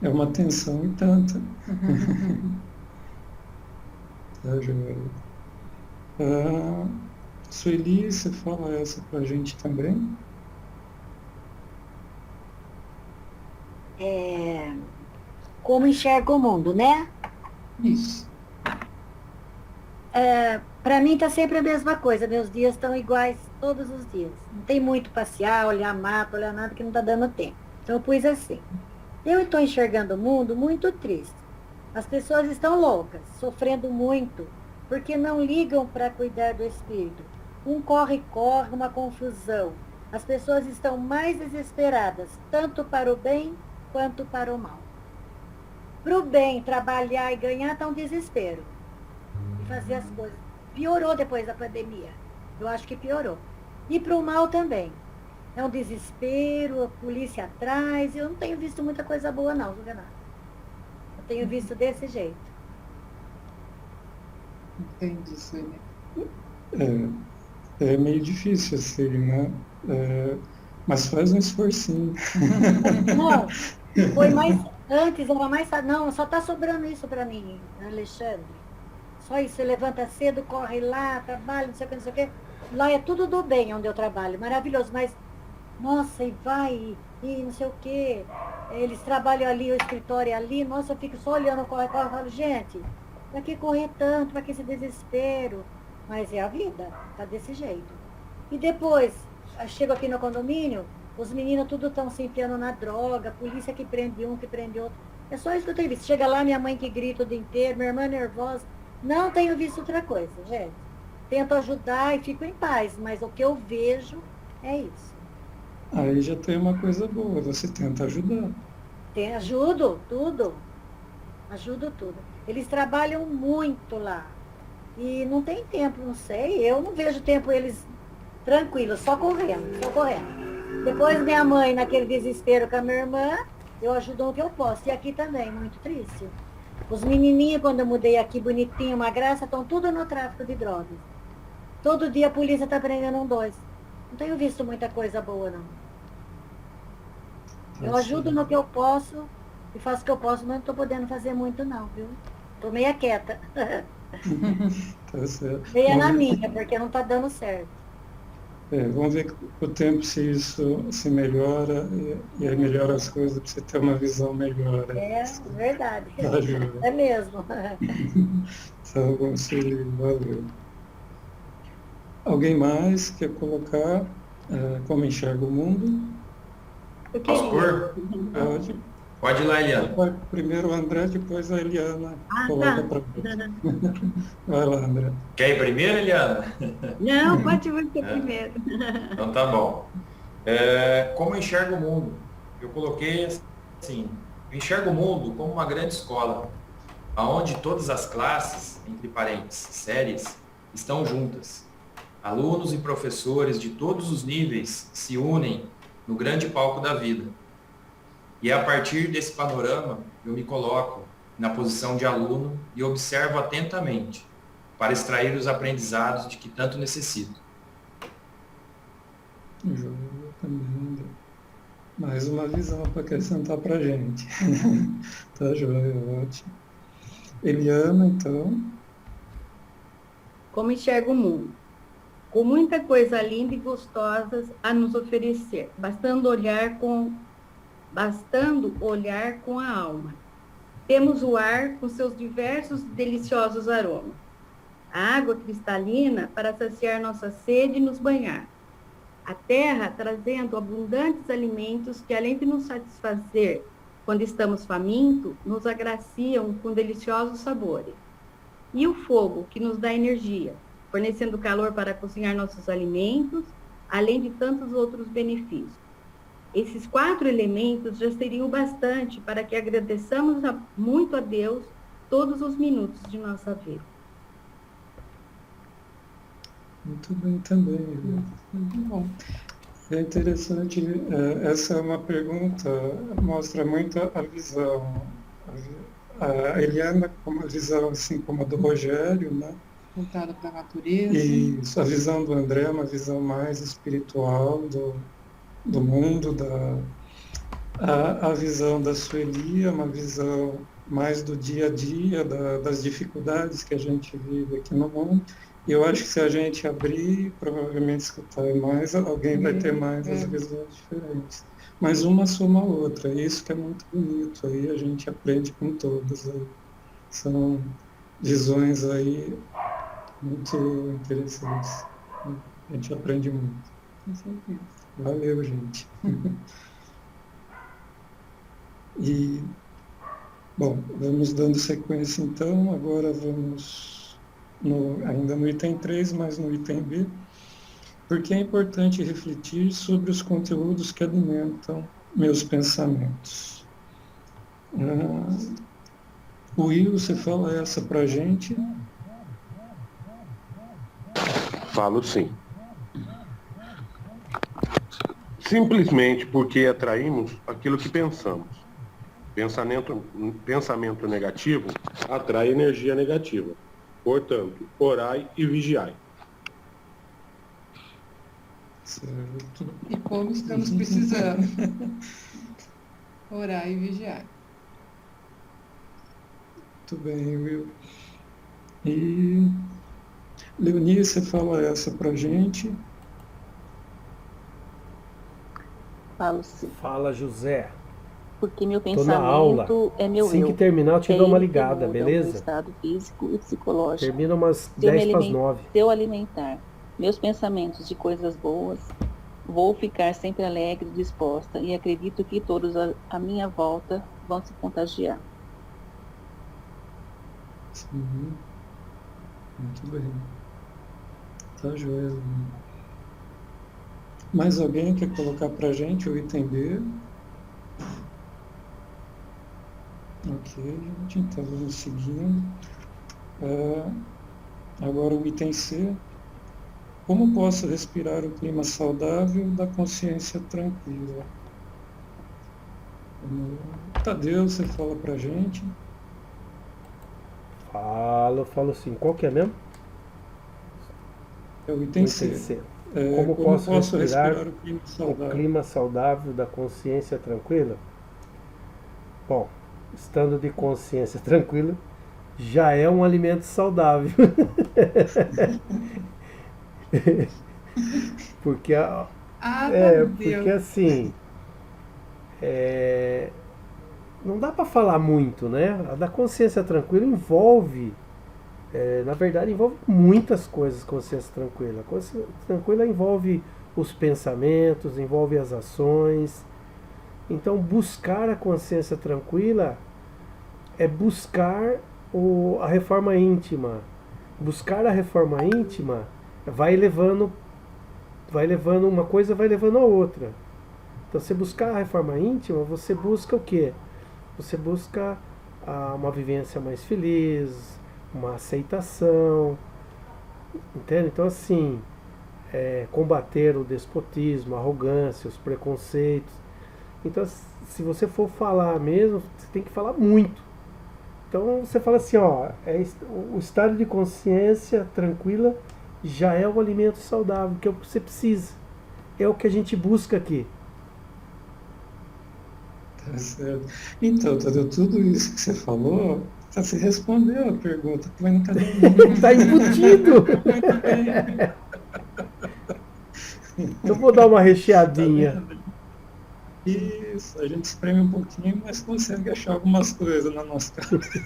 É uma tensão e tanta. Tá, joia. Sueli, você fala essa pra gente também? Como enxerga o mundo, né? Isso. Para mim está sempre a mesma coisa, meus dias estão iguais todos os dias. Não tem muito passear, olhar mato, olhar nada que não está dando tempo. Então eu pus assim. Eu estou enxergando o mundo muito triste. As pessoas estão loucas, sofrendo muito, porque não ligam para cuidar do espírito. Um corre-corre, uma confusão. As pessoas estão mais desesperadas, tanto para o bem quanto para o mal. Para o bem, trabalhar e ganhar está um desespero. E fazer as coisas. Piorou depois da pandemia. Eu acho que piorou. E para o mal também. É um desespero, a polícia atrás. Eu não tenho visto muita coisa boa não, Renato. Eu tenho visto desse jeito. Entendi, Sueli. É meio difícil assim, né? Mas faz um esforcinho. Não, foi mais... Antes era mais... Não, só está sobrando isso para mim, Alexandre. Só isso, você levanta cedo, corre lá, trabalha, não sei o que, não sei o que. Lá é tudo do bem onde eu trabalho, maravilhoso, mas, nossa, e vai, e não sei o que. Eles trabalham ali, o escritório é ali, nossa, eu fico só olhando, corre, e falo, gente, pra que correr tanto, pra que esse desespero? Mas é a vida, tá desse jeito. E depois, chego aqui no condomínio, os meninos tudo estão se enfiando na droga, polícia que prende um, que prende outro. É só isso que eu tenho visto. Chega lá, minha mãe que grita o dia inteiro, minha irmã nervosa. Não tenho visto outra coisa, gente. Tento ajudar e fico em paz, mas o que eu vejo é isso. Aí já tem uma coisa boa, você tenta ajudar. Ajudo tudo. Ajudo tudo. Eles trabalham muito lá. E não tem tempo, não sei. Eu não vejo tempo eles tranquilos, só correndo, só correndo. Depois minha mãe, naquele desespero com a minha irmã, eu ajudo o que eu posso. E aqui também, muito triste. Os menininhos, quando eu mudei aqui, bonitinho, uma graça, estão tudo no tráfico de drogas. Todo dia a polícia está prendendo 2. Não tenho visto muita coisa boa, não. Eu ajudo no que eu posso e faço o que eu posso, mas não estou podendo fazer muito, não, viu? Estou meia quieta. Tá certo. Meia na minha, porque não está dando certo. Vamos ver com o tempo se isso se melhora e aí melhora as coisas para você ter uma visão melhor. Verdade. Ajuda. É mesmo. Então, vamos seguir. Valeu. Alguém mais quer colocar como enxerga o mundo? Posso pôr? Pode ir lá, Eliana. Primeiro o André, depois a Eliana. Coloca para você. Vai lá, André. Quer ir primeiro, Eliana? Não, pode você primeiro. Então tá bom. Como enxerga o mundo? Eu coloquei assim, Eu enxergo o mundo como uma grande escola, onde todas as classes, entre parênteses, séries, estão juntas. Alunos e professores de todos os níveis se unem no grande palco da vida. E é a partir desse panorama, eu me coloco na posição de aluno e observo atentamente, para extrair os aprendizados de que tanto necessito. Joia também. Mais uma visão para acrescentar para a gente. Tá joia, ótimo. Eliana, então. Como enxerga o mundo? Com muita coisa linda e gostosa a nos oferecer, bastando olhar com a alma. Temos o ar com seus diversos e deliciosos aromas. A água cristalina para saciar nossa sede e nos banhar. A terra trazendo abundantes alimentos que, além de nos satisfazer quando estamos famintos, nos agraciam com deliciosos sabores. E o fogo, que nos dá energia, fornecendo calor para cozinhar nossos alimentos, além de tantos outros benefícios. Esses 4 elementos já seriam bastante para que agradeçamos muito a Deus todos os minutos de nossa vida. Muito bem também. Muito bom. É interessante, essa é uma pergunta, mostra muito a visão. A Eliana com uma visão assim como a do Rogério, né? Voltada para a natureza. Isso, a visão do André é uma visão mais espiritual do mundo, a visão da Sueli é uma visão mais do dia a dia, das dificuldades que a gente vive aqui no mundo. E eu acho que se a gente abrir, provavelmente escutar mais, alguém vai ter mais as visões diferentes. Mas uma soma a outra, isso que é muito bonito, aí a gente aprende com todas. Aí. São visões aí muito interessantes. A gente aprende muito. Com certeza. Valeu, gente. E, bom, vamos dando sequência então, agora vamos ainda no item 3, mas no item B, porque é importante refletir sobre os conteúdos que alimentam meus pensamentos. Will, você fala essa para a gente? Falo sim. Simplesmente porque atraímos aquilo que pensamos. Pensamento negativo atrai energia negativa. Portanto, orai e vigiai. Certo. E como estamos precisando. Orar e vigiar. Muito bem, Will. E Leonie, você fala essa pra gente? Falo sim. Fala, José. Porque meu Tô na aula. pensamento é meu Assim eu. que terminar, eu te dou uma ligada, Muda o meu beleza? estado físico e psicológico. Termina umas Se eu me 10 para as 9. Se eu alimentar meus pensamentos de coisas boas, vou ficar sempre alegre e disposta, e acredito que todos à minha volta vão se contagiar. Sim. Muito bem. Tá joia. Mais alguém quer colocar pra gente o item B? Ok, gente, então vamos seguindo. Agora o item C. Como posso respirar o clima saudável da consciência tranquila? Tadeu, você fala pra gente. Falo sim. Qual que é mesmo? É o item C. C. Como posso respirar o clima saudável da consciência tranquila? Bom, estando de consciência tranquila, já é um alimento saudável. Porque porque assim, não dá para falar muito, né? A da consciência tranquila envolve, na verdade, envolve muitas coisas. Consciência tranquila. A consciência tranquila envolve os pensamentos, envolve as ações. Então, buscar a consciência tranquila é buscar a reforma íntima. Buscar a reforma íntima vai levando uma coisa, vai levando a outra. Então, você buscar a reforma íntima, você busca o quê? você busca uma vivência mais feliz, uma aceitação, entende? Então assim, combater o despotismo, a arrogância, os preconceitos. Então, se você for falar mesmo, você tem que falar muito. Então você fala assim, ó, o estado de consciência tranquila já é o alimento saudável, que é o que você precisa. É o que a gente busca aqui. Tá certo. Então, Tadeu, tudo isso que você falou, você respondeu a pergunta, mas não cadê Está embutido. Eu vou dar uma recheadinha. Isso, a gente espreme um pouquinho, mas consegue achar algumas coisas na nossa cabeça.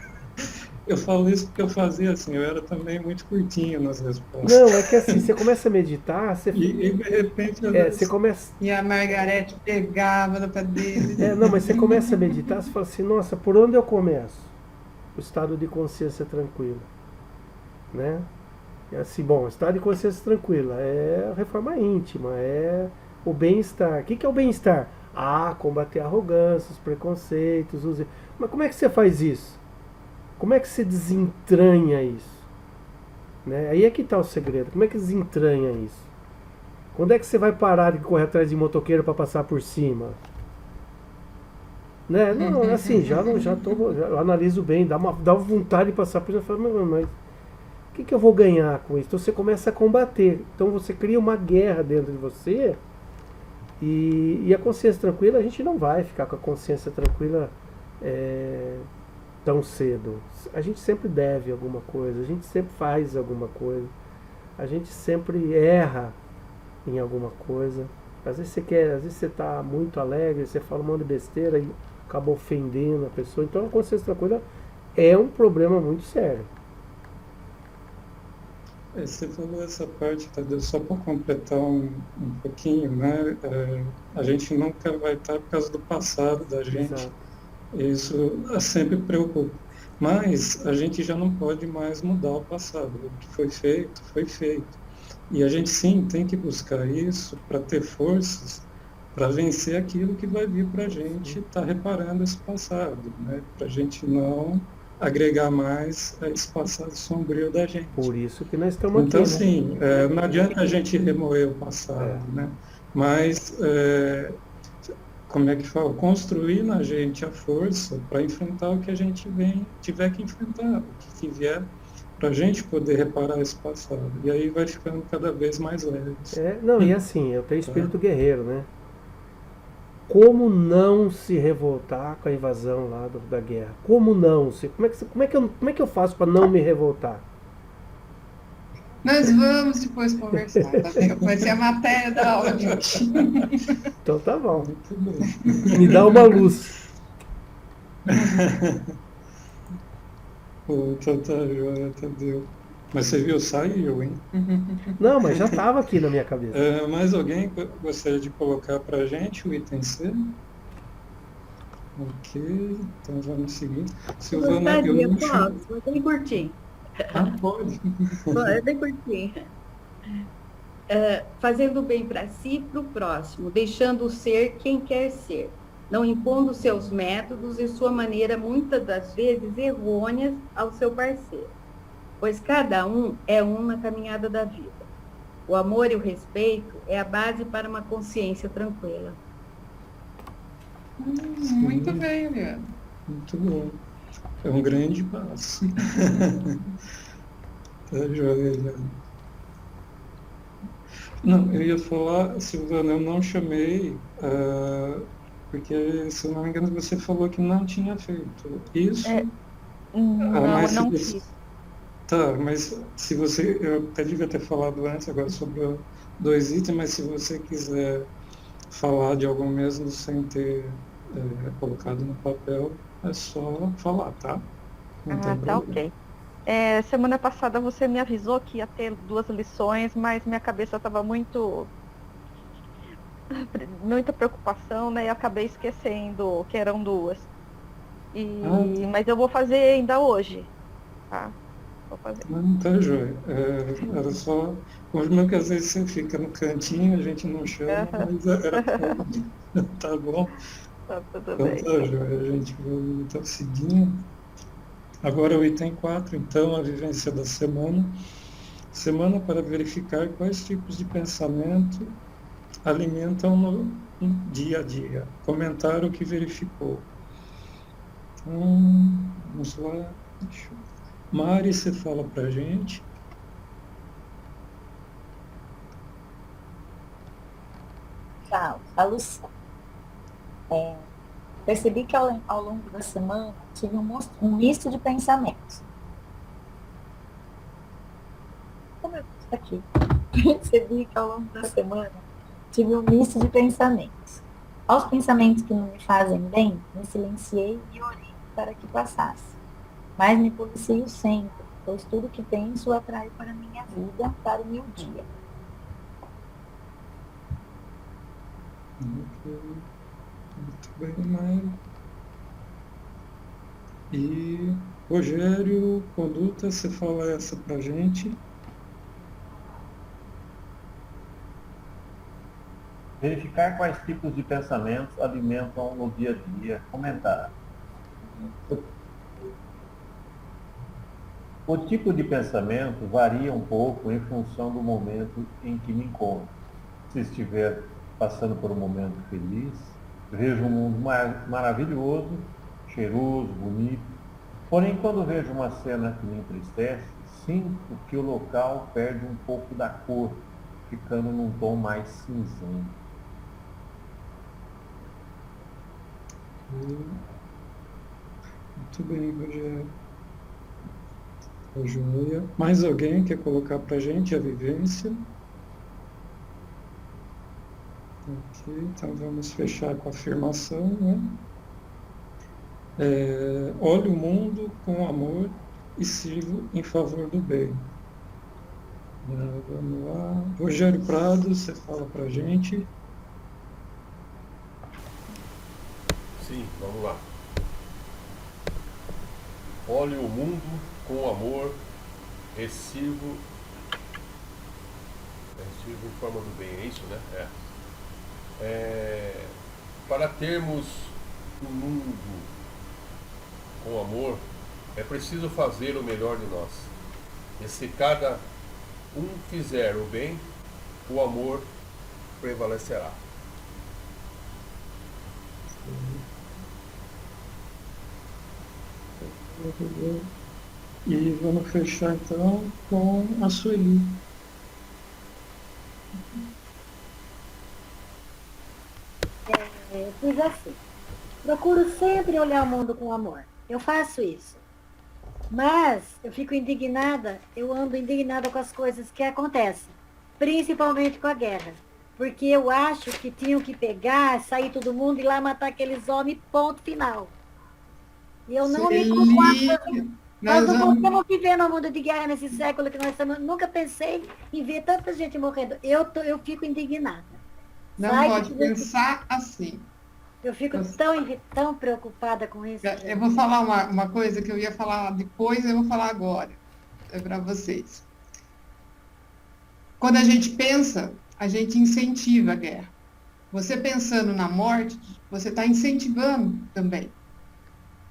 Eu falo isso porque eu fazia assim, eu era também muito curtinho nas respostas. Não, é que assim, você começa a meditar, E de repente... você começa... E a Margarete pegava no pé dele. Não, mas você começa a meditar, você fala assim, nossa, por onde eu começo? O estado de consciência tranquila. Né? É assim, bom, estado de consciência tranquila é a reforma íntima, é o bem-estar. O que é o bem-estar? Combater a arrogância, os preconceitos, Mas como é que você faz isso? Como é que você desentranha isso? Né? Aí é que está o segredo. Como é que desentranha isso? Quando é que você vai parar de correr atrás de motoqueiro para passar por cima? Né? Não, assim, eu analiso bem, dá vontade de passar por cima. Eu falo, mas o que eu vou ganhar com isso? Então você começa a combater. Então você cria uma guerra dentro de você. E a consciência tranquila, a gente não vai ficar com a consciência tranquila tão cedo. A gente sempre deve alguma coisa, a gente sempre faz alguma coisa, a gente sempre erra em alguma coisa. Às vezes você está muito alegre, você fala um monte de besteira e acaba ofendendo a pessoa. Então a consciência tranquila é um problema muito sério. Você falou essa parte, Tadeu, só para completar um pouquinho, né? A gente nunca vai estar por causa do passado da gente. Exato. Isso sempre preocupa. Mas a gente já não pode mais mudar o passado. O que foi feito, foi feito. E a gente sim tem que buscar isso para ter forças para vencer aquilo que vai vir para a gente estar reparando esse passado, né? Para a gente não agregar mais a esse passado sombrio da gente. Por isso que nós estamos então, aqui. Então, sim, não adianta a gente remover o passado, né? Mas, como é que fala? Construir na gente a força para enfrentar o que a gente tiver que enfrentar, o que vier, para a gente poder reparar esse passado. E aí vai ficando cada vez mais leve. E assim, eu tenho espírito guerreiro, né? Como não se revoltar com a invasão lá da guerra? Como não? Como é que eu faço para não me revoltar? Nós vamos depois conversar, tá bem? Vai ser a matéria da aula de hoje. Então tá bom. Me dá uma luz. Então tá joia, Tadeu. Mas você viu, saiu, hein? Não, mas já estava aqui na minha cabeça. Mais alguém gostaria de colocar para a gente o item C? Ok, então vamos seguir. Silvana, eu não posso, vou bem curtinho. Pode. É bem curtinho. Fazendo bem para si e para o próximo, deixando ser quem quer ser, não impondo seus métodos e sua maneira, muitas das vezes, errôneas ao seu parceiro. Pois cada um é um na caminhada da vida. O amor e o respeito é a base para uma consciência tranquila. Muito bem, Eliana. Muito bom. É um grande passo. Tá joia, Eliana. Não, eu ia falar, Silvana, eu não chamei, porque, se eu não me engano, você falou que não tinha feito isso. Não fiz. Tá, mas se você, eu até devia ter falado antes agora sobre 2 itens, mas se você quiser falar de algum mesmo sem ter colocado no papel, é só falar, tá? Não tem tá, problema. ok. Semana passada você me avisou que ia ter 2 lições, mas minha cabeça estava muita preocupação, né? E acabei esquecendo que eram 2. Mas eu vou fazer ainda hoje, tá? Vou fazer. Não, tá joia. Era só, mesmo que às vezes você fica no cantinho, a gente não chama, mas era tá bom. Tá tudo Então bem. tá, Joia, a gente vai então seguindo. Agora o item 4, então, a vivência da semana. Semana para verificar quais tipos de pensamento alimentam no dia a dia. Comentar o que verificou. Então, vamos lá. Mari, você fala para a gente. Falo sim. Percebi que ao longo da semana tive um misto de pensamentos. Como eu estou aqui? Percebi que ao longo da semana tive um misto de pensamentos. Aos pensamentos que não me fazem bem, me silenciei e orei para que passasse. Mas me policio sempre, pois tudo que penso atrai para a minha vida, para o meu dia. Muito bem, Maia. E Rogério, conduta, você fala essa pra gente. Verificar quais tipos de pensamentos alimentam no dia a dia. Comentar. O tipo de pensamento varia um pouco em função do momento em que me encontro. Se estiver passando por um momento feliz, vejo um mundo maravilhoso, cheiroso, bonito. Porém, quando vejo uma cena que me entristece, sinto que o local perde um pouco da cor, ficando num tom mais cinzento. Muito bem, Rogério. Joia. Mais alguém quer colocar para a gente a vivência? Ok, então vamos fechar com a afirmação, né? Olhe o mundo com amor e sirvo em favor do bem. Vamos lá. Rogério Prado, você fala para a gente. Sim, vamos lá. Olhe o mundo com amor e sirvo em forma do bem, é isso, né? Para termos um mundo com amor, é preciso fazer o melhor de nós. E se cada um fizer o bem, o amor prevalecerá. E vamos fechar então com a Sueli. Pois assim, procuro sempre olhar o mundo com amor. Eu faço isso. Mas eu fico indignada, eu ando indignada com as coisas que acontecem, principalmente com a guerra. Porque eu acho que tinham que pegar, sair todo mundo e ir lá matar aqueles homens, ponto final. E eu não me concordo. Nós não podemos viver num mundo de guerra nesse século que nós estamos. Nunca pensei em ver tanta gente morrendo. Eu fico indignada. Não pode pensar assim. Eu fico tão preocupada com isso. Eu vou falar uma coisa que eu ia falar depois, eu vou falar agora. É para vocês. Quando a gente pensa, a gente incentiva a guerra. Você pensando na morte, você está incentivando também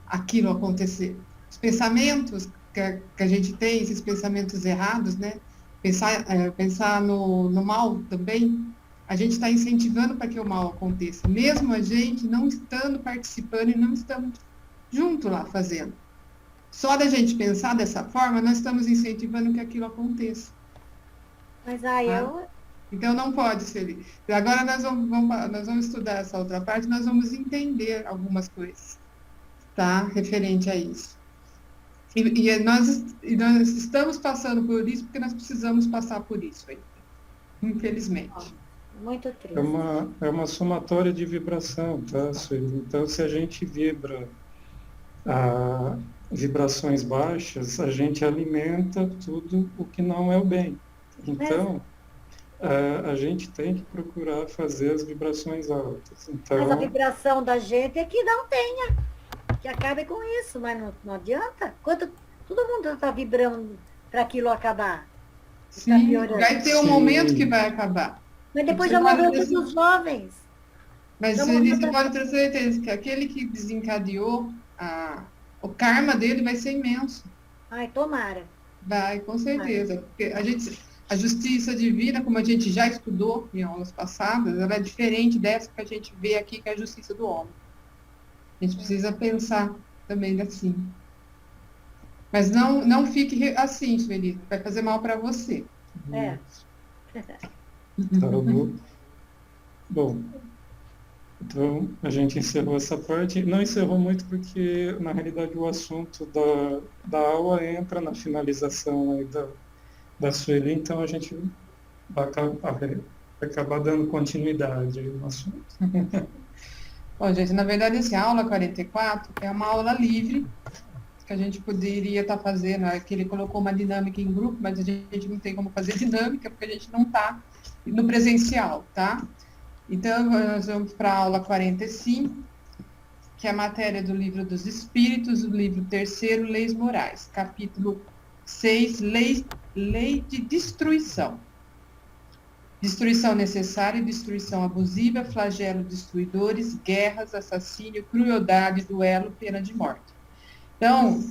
aquilo acontecer. Os pensamentos que a gente tem, esses pensamentos errados, né? Pensar no mal também, a gente está incentivando para que o mal aconteça, mesmo a gente não estando participando e não estamos junto lá fazendo. Só da gente pensar dessa forma, nós estamos incentivando que aquilo aconteça. Mas aí Então não pode ser. Agora nós vamos estudar essa outra parte, nós vamos entender algumas coisas, tá? Referente a isso. E nós estamos passando por isso porque nós precisamos passar por isso ainda, infelizmente. Muito triste. É uma somatória de vibração, tá, Sueli? Então, se a gente vibra vibrações baixas, a gente alimenta tudo o que não é o bem. Então, a gente tem que procurar fazer as vibrações altas. Então, mas a vibração da gente é que não tenha, que acabe com isso, mas não adianta. Todo mundo está vibrando para aquilo acabar. Sim, vai ter um momento que vai acabar. Mas depois já morreu todos os jovens. Mas você pode ter certeza que aquele que desencadeou o karma dele vai ser imenso. Ai, tomara. Vai, com certeza. Porque a justiça divina, como a gente já estudou em aulas passadas, ela é diferente dessa que a gente vê aqui, que é a justiça do homem. A gente precisa pensar também assim. Mas não fique assim, Sueli, vai fazer mal para você. É. Tá bom, então a gente encerrou essa parte. Não encerrou muito porque, na realidade, o assunto da aula entra na finalização aí da Sueli, então a gente vai acabar dando continuidade aí no assunto. Bom, gente, na verdade, essa aula 44 é uma aula livre, que a gente poderia estar fazendo, que ele colocou uma dinâmica em grupo, mas a gente não tem como fazer dinâmica, porque a gente não está no presencial, tá? Então, nós vamos para a aula 45, que é a matéria do Livro dos Espíritos, o livro 3º, Leis Morais, capítulo 6, Lei de Destruição. Destruição necessária e destruição abusiva, flagelo destruidores, guerras, assassínio, crueldade, duelo, pena de morte. Então,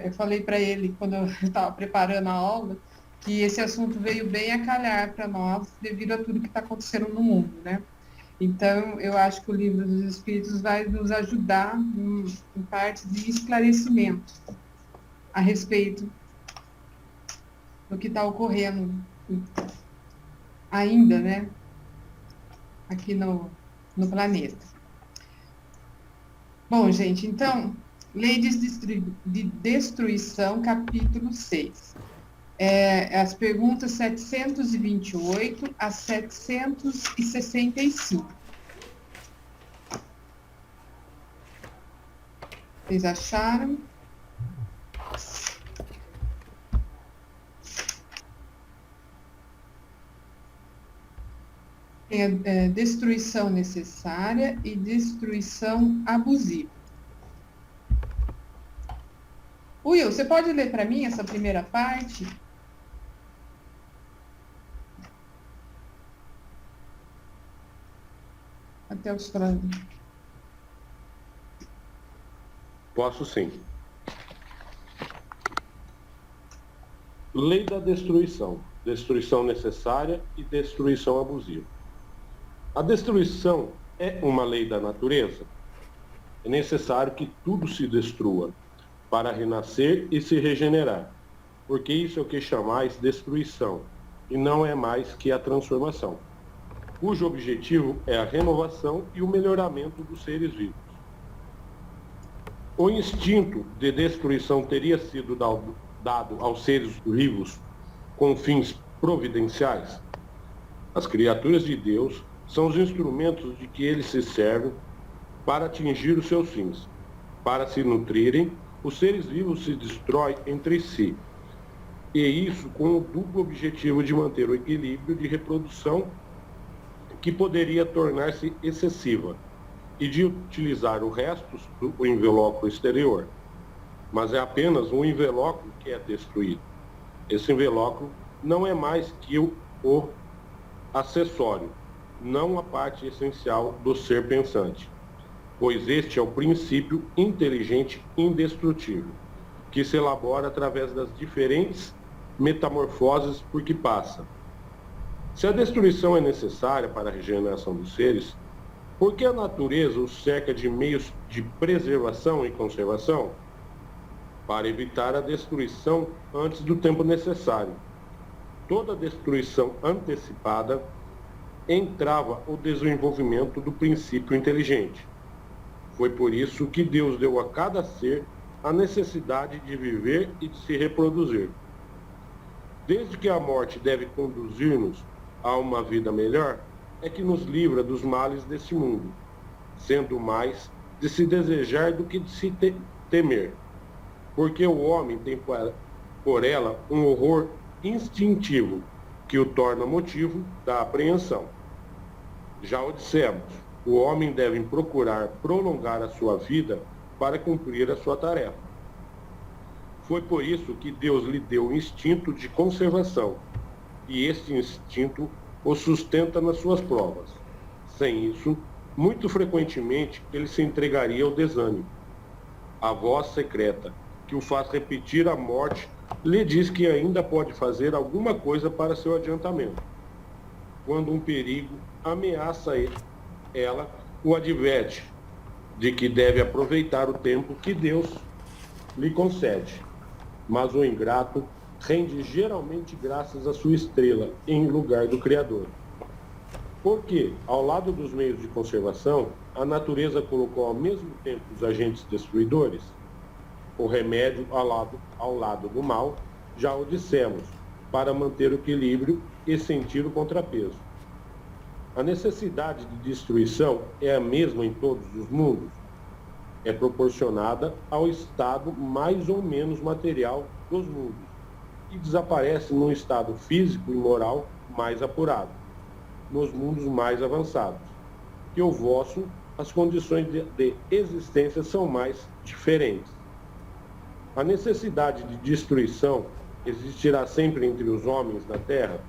eu falei para ele, quando eu estava preparando a aula, que esse assunto veio bem a calhar para nós, devido a tudo que está acontecendo no mundo, né? Então, eu acho que o Livro dos Espíritos vai nos ajudar em parte de esclarecimento a respeito do que está ocorrendo ainda, né? Aqui no planeta. Bom, gente, então, Lei de Destruição, capítulo 6. As perguntas 728 a 765. Vocês acharam? Tem a destruição necessária e destruição abusiva. Will, você pode ler para mim essa primeira parte? Até os frangos. Posso sim. Lei da destruição. Destruição necessária e destruição abusiva. A destruição é uma lei da natureza. É necessário que tudo se destrua para renascer e se regenerar, porque isso é o que chamais destruição, e não é mais que a transformação, cujo objetivo é a renovação e o melhoramento dos seres vivos. O instinto de destruição teria sido dado aos seres vivos com fins providenciais? As criaturas de Deus são os instrumentos de que eles se servem para atingir os seus fins. Para se nutrirem, os seres vivos se destroem entre si, e isso com o duplo objetivo de manter o equilíbrio de reprodução, que poderia tornar-se excessiva, e de utilizar o resto do invólucro exterior. Mas é apenas um invólucro que é destruído. Esse invólucro não é mais que o acessório, não a parte essencial do ser pensante, pois este é o princípio inteligente indestrutível, que se elabora através das diferentes metamorfoses por que passa. Se a destruição é necessária para a regeneração dos seres, por que a natureza os cerca de meios de preservação e conservação? Para evitar a destruição antes do tempo necessário. Toda destruição antecipada entrava o desenvolvimento do princípio inteligente. Foi por isso que Deus deu a cada ser a necessidade de viver e de se reproduzir. Desde que a morte deve conduzir-nos a uma vida melhor, é que nos livra dos males deste mundo, sendo mais de se desejar do que de se temer, porque o homem tem por ela um horror instintivo que o torna motivo da apreensão. Já o dissemos, o homem deve procurar prolongar a sua vida para cumprir a sua tarefa. Foi por isso que Deus lhe deu o instinto de conservação, e este instinto o sustenta nas suas provas. Sem isso, Muito frequentemente, ele se entregaria ao desânimo. A voz secreta, que o faz repetir a morte, lhe diz que ainda pode fazer alguma coisa para seu adiantamento. Quando um perigo ameaça ela, o adverte de que deve aproveitar o tempo que Deus lhe concede. Mas o ingrato rende geralmente graças à sua estrela, em lugar do Criador. Porque, ao lado dos meios de conservação, a natureza colocou ao mesmo tempo os agentes destruidores. O remédio ao lado do mal, já o dissemos, para manter o equilíbrio e sentir o contrapeso. A necessidade de destruição é a mesma em todos os mundos. É proporcionada ao estado mais ou menos material dos mundos e desaparece num estado físico e moral mais apurado, nos mundos mais avançados. Que o vosso, as condições de existência são mais diferentes. A necessidade de destruição existirá sempre entre os homens na Terra?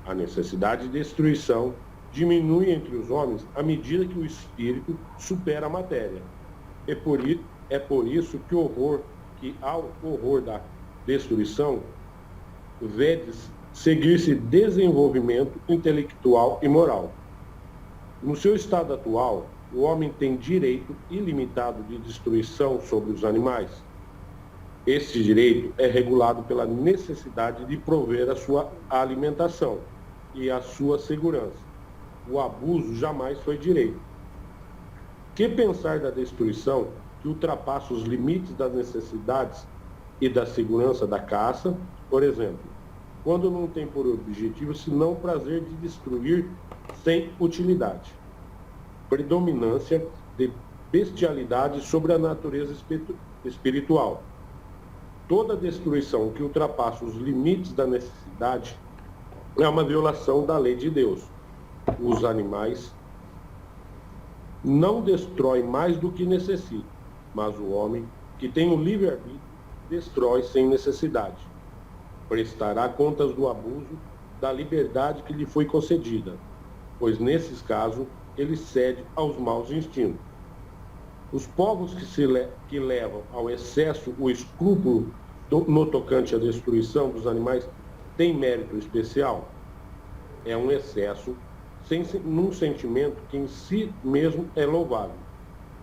A necessidade de destruição diminui entre os homens à medida que o espírito supera a matéria. É por isso que ao horror da destruição, vedes seguir-se desenvolvimento intelectual e moral. No seu estado atual, o homem tem direito ilimitado de destruição sobre os animais. Este direito é regulado pela necessidade de prover a sua alimentação e a sua segurança. O abuso jamais foi direito. Que pensar da destruição que ultrapassa os limites das necessidades e da segurança da caça, por exemplo, quando não tem por objetivo senão o prazer de destruir sem utilidade? Predominância de bestialidade sobre a natureza espiritual. Toda destruição que ultrapassa os limites da necessidade é uma violação da lei de Deus. Os animais não destroem mais do que necessita, mas o homem, que tem o livre-arbítrio, destrói sem necessidade. Prestará contas do abuso da liberdade que lhe foi concedida, pois nesses casos ele cede aos maus instintos. Os povos que levam ao excesso o escrúpulo no tocante à destruição dos animais têm mérito especial? É um excesso num sentimento que em si mesmo é louvável,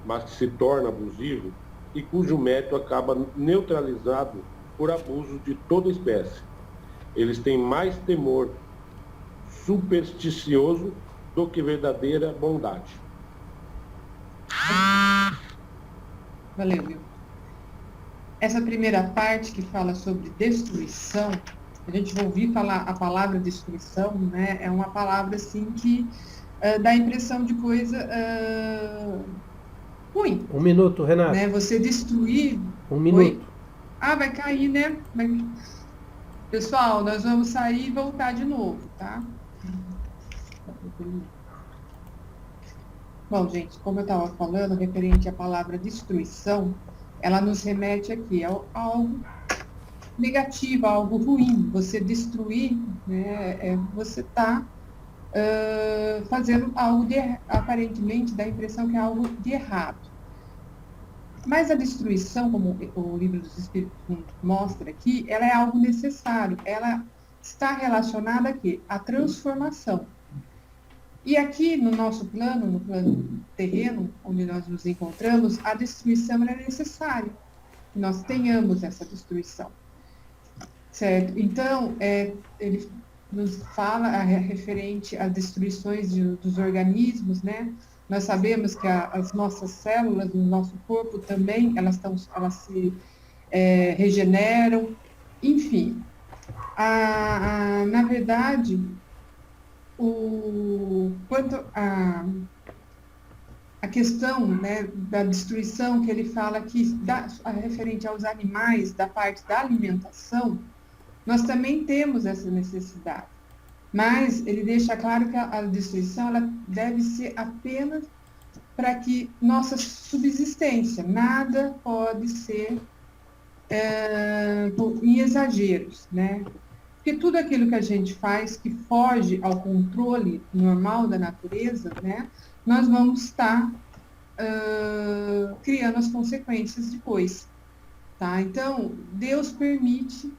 mas que se torna abusivo e cujo mérito acaba neutralizado por abuso de toda espécie. Eles têm mais temor supersticioso do que verdadeira bondade. Valeu, viu? Essa primeira parte que fala sobre destruição, a gente vai ouvir falar a palavra destruição, né? É uma palavra assim que dá a impressão de coisa ruim. Um minuto, Renato. Né? Você destruir... Um minuto. Oi? Ah, vai cair, né? Pessoal, nós vamos sair e voltar de novo, tá? Bom, gente, como eu estava falando, referente à palavra destruição, ela nos remete aqui a algo negativo, a algo ruim. Você destruir, né, você está fazendo algo aparentemente dá a impressão que é algo de errado. Mas a destruição, como o Livro dos Espíritos mostra aqui, ela é algo necessário. Ela está relacionada a quê? À transformação. E aqui no nosso plano, no plano terreno, onde nós nos encontramos, a destruição é necessária. Que nós tenhamos essa destruição. Certo? Então, ele nos fala referente às destruições dos organismos, né? Nós sabemos que as nossas células no nosso corpo também, elas se regeneram, enfim. Na verdade, quanto a questão, né, da destruição que ele fala aqui, referente aos animais, da parte da alimentação, nós também temos essa necessidade. Mas ele deixa claro que a destruição ela deve ser apenas para que nossa subsistência, nada pode ser em exageros, né? Porque tudo aquilo que a gente faz que foge ao controle normal da natureza, né? nós vamos estar criando as consequências depois, tá? Então, Deus permite,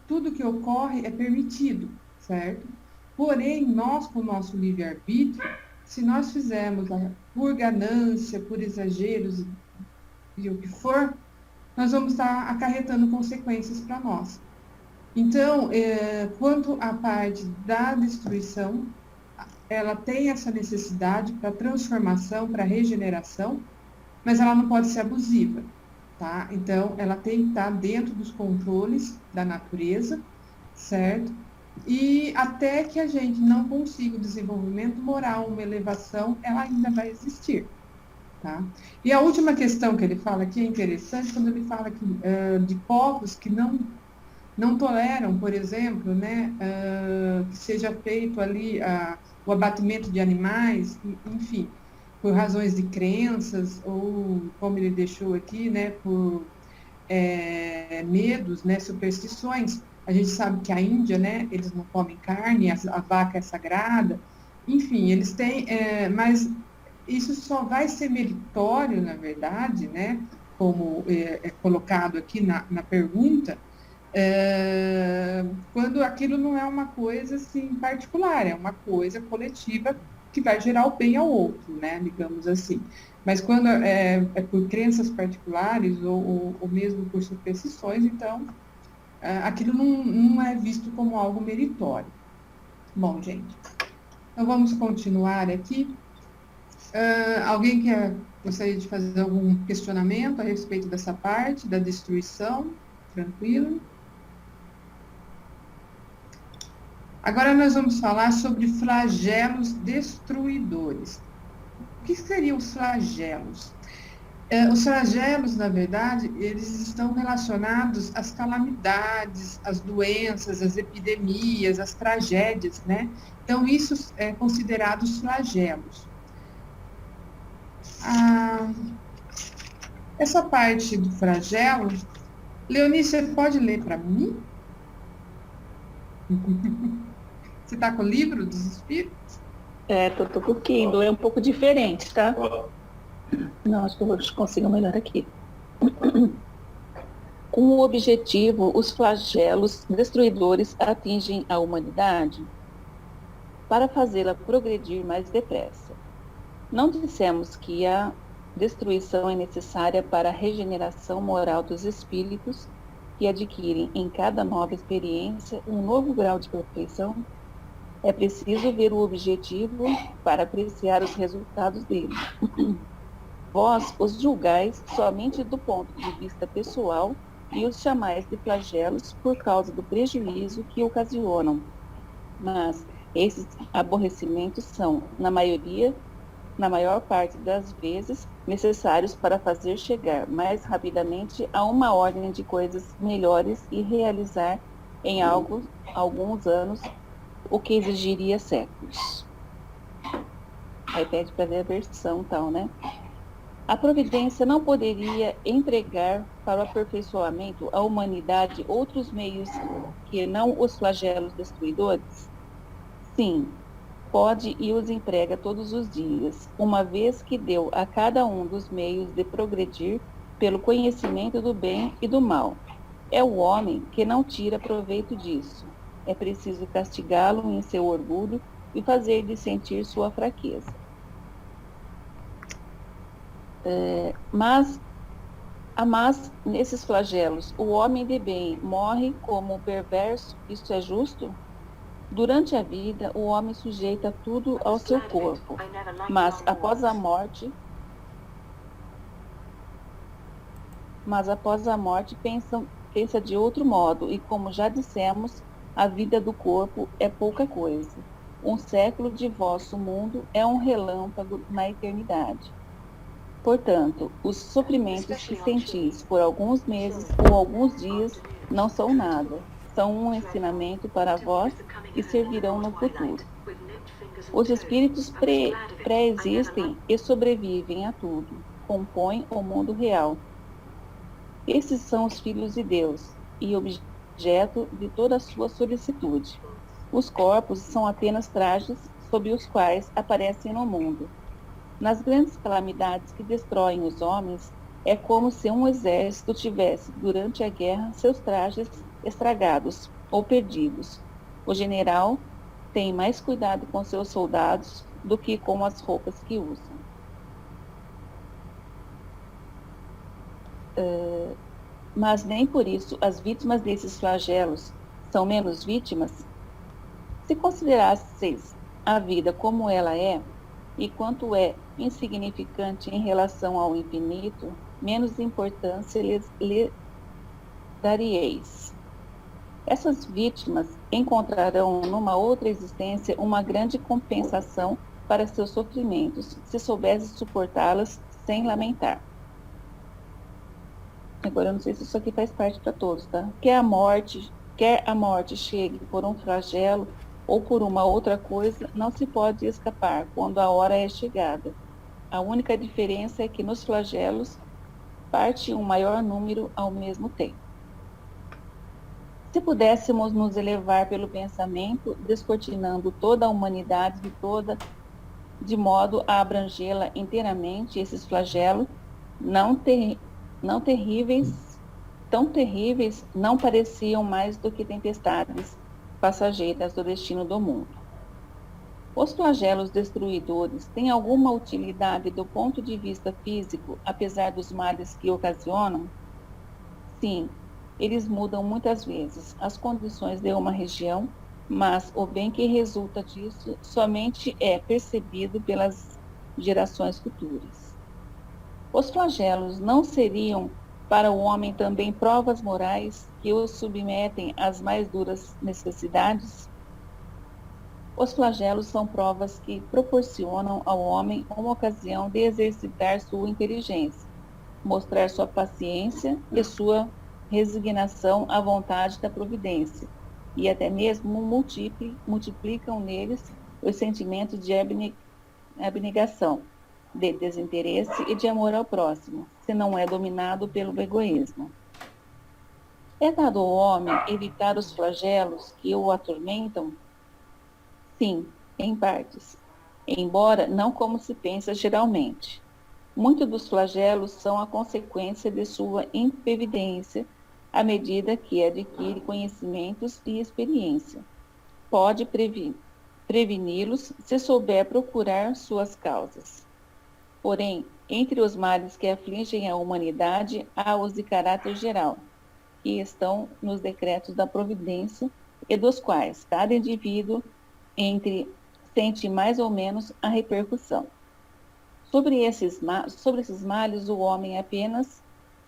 tudo que ocorre é permitido, certo? Porém, nós, com o nosso livre-arbítrio, se nós fizermos por ganância, por exageros e o que for, nós vamos estar acarretando consequências para nós. Então, quanto à parte da destruição, ela tem essa necessidade para transformação, para regeneração, mas ela não pode ser abusiva, tá? Então, ela tem que estar dentro dos controles da natureza, certo? E até que a gente não consiga o desenvolvimento moral, uma elevação, ela ainda vai existir, tá? E a última questão que ele fala aqui é interessante, quando ele fala que, de povos que não toleram, por exemplo, né, que seja feito ali o abatimento de animais, enfim, por razões de crenças, ou, como ele deixou aqui, né, por medos, né, superstições. A gente sabe que a Índia, né, eles não comem carne, a vaca é sagrada, enfim, eles têm, mas isso só vai ser meritório, na verdade, né, como é colocado aqui na pergunta, quando aquilo não é uma coisa assim particular, é uma coisa coletiva que vai gerar o bem ao outro, né, digamos assim. Mas quando é por crenças particulares ou mesmo por superstições, então aquilo não é visto como algo meritório. Bom, gente, então vamos continuar aqui. Alguém gostaria de fazer algum questionamento a respeito dessa parte da destruição? Tranquilo? Agora nós vamos falar sobre flagelos destruidores. O que seriam os flagelos? Os flagelos, na verdade, eles estão relacionados às calamidades, às doenças, às epidemias, às tragédias, né? Então, isso é considerado os flagelos. Essa parte do flagelo, Leonice, você pode ler para mim? Você está com o livro dos Espíritos? Tô com o Kindle, é um pouco diferente, tá? Não, acho que eu consigo melhor aqui. Com o objetivo, os flagelos destruidores atingem a humanidade para fazê-la progredir mais depressa. Não dissemos que a destruição é necessária para a regeneração moral dos espíritos que adquirem em cada nova experiência um novo grau de perfeição? É preciso ver o objetivo para apreciar os resultados dele. Vós os julgais somente do ponto de vista pessoal e os chamais de flagelos por causa do prejuízo que ocasionam. Mas esses aborrecimentos são, na maior parte das vezes, necessários para fazer chegar mais rapidamente a uma ordem de coisas melhores e realizar em alguns anos o que exigiria séculos. Aí pede para ver a versão tal, né? A providência não poderia entregar para o aperfeiçoamento à humanidade outros meios que não os flagelos destruidores? Sim, pode e os emprega todos os dias, uma vez que deu a cada um dos meios de progredir pelo conhecimento do bem e do mal. É o homem que não tira proveito disso. É preciso castigá-lo em seu orgulho e fazer-lhe sentir sua fraqueza. Mas nesses flagelos, o homem de bem morre como perverso, isso é justo? Durante a vida, o homem sujeita tudo ao seu corpo, mas após a morte pensa de outro modo, e como já dissemos, a vida do corpo é pouca coisa. Um século de vosso mundo é um relâmpago na eternidade. Portanto, os sofrimentos que sentis por alguns meses ou alguns dias não são nada. São um ensinamento para vós e servirão no futuro. Os espíritos pré-existem e sobrevivem a tudo. Compõem o mundo real. Esses são os filhos de Deus e objeto de toda a sua solicitude. Os corpos são apenas trajes sob os quais aparecem no mundo. Nas grandes calamidades que destroem os homens, é como se um exército tivesse, durante a guerra, seus trajes estragados ou perdidos. O general tem mais cuidado com seus soldados do que com as roupas que usam. Mas nem por isso as vítimas desses flagelos são menos vítimas. Se considerasseis a vida como ela é, e quanto é insignificante em relação ao infinito, menos importância lhe daríeis. Essas vítimas encontrarão numa outra existência uma grande compensação para seus sofrimentos, se soubesse suportá-las sem lamentar. Agora, eu não sei se isso aqui faz parte para todos, tá? Quer a morte chegue por um flagelo ou por uma outra coisa, não se pode escapar quando a hora é chegada. A única diferença é que nos flagelos parte um maior número ao mesmo tempo. Se pudéssemos nos elevar pelo pensamento, descortinando toda a humanidade de modo a abrangê-la inteiramente, esses flagelos, tão terríveis, não pareciam mais do que tempestades passageiras do destino do mundo. Os flagelos destruidores têm alguma utilidade do ponto de vista físico, apesar dos males que ocasionam? Sim, eles mudam muitas vezes as condições de uma região, mas o bem que resulta disso somente é percebido pelas gerações futuras. Os flagelos não seriam para o homem também provas morais que o submetem às mais duras necessidades? Os flagelos são provas que proporcionam ao homem uma ocasião de exercitar sua inteligência, mostrar sua paciência e sua resignação à vontade da providência, e até mesmo multiplicam neles os sentimentos de abnegação, de desinteresse e de amor ao próximo, se não é dominado pelo egoísmo. É dado ao homem evitar os flagelos que o atormentam? Sim, em partes, embora não como se pensa geralmente. Muitos dos flagelos são a consequência de sua imprevidência à medida que adquire conhecimentos e experiência. Pode preveni-los se souber procurar suas causas. Porém, entre os males que afligem a humanidade, há os de caráter geral, que estão nos decretos da providência e dos quais cada indivíduo sente mais ou menos a repercussão. Sobre esses males, o homem apenas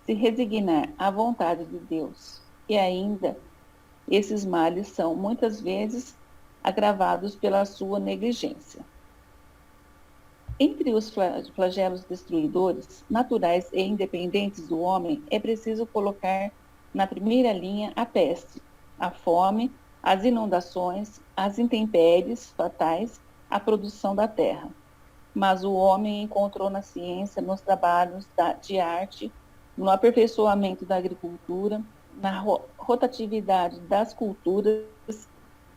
se resignar à vontade de Deus. E ainda, esses males são muitas vezes agravados pela sua negligência. Entre os flagelos destruidores, naturais e independentes do homem, é preciso colocar na primeira linha a peste, a fome, as inundações, as intempéries fatais, a produção da terra. Mas o homem encontrou na ciência, nos trabalhos de arte, no aperfeiçoamento da agricultura, na rotatividade das culturas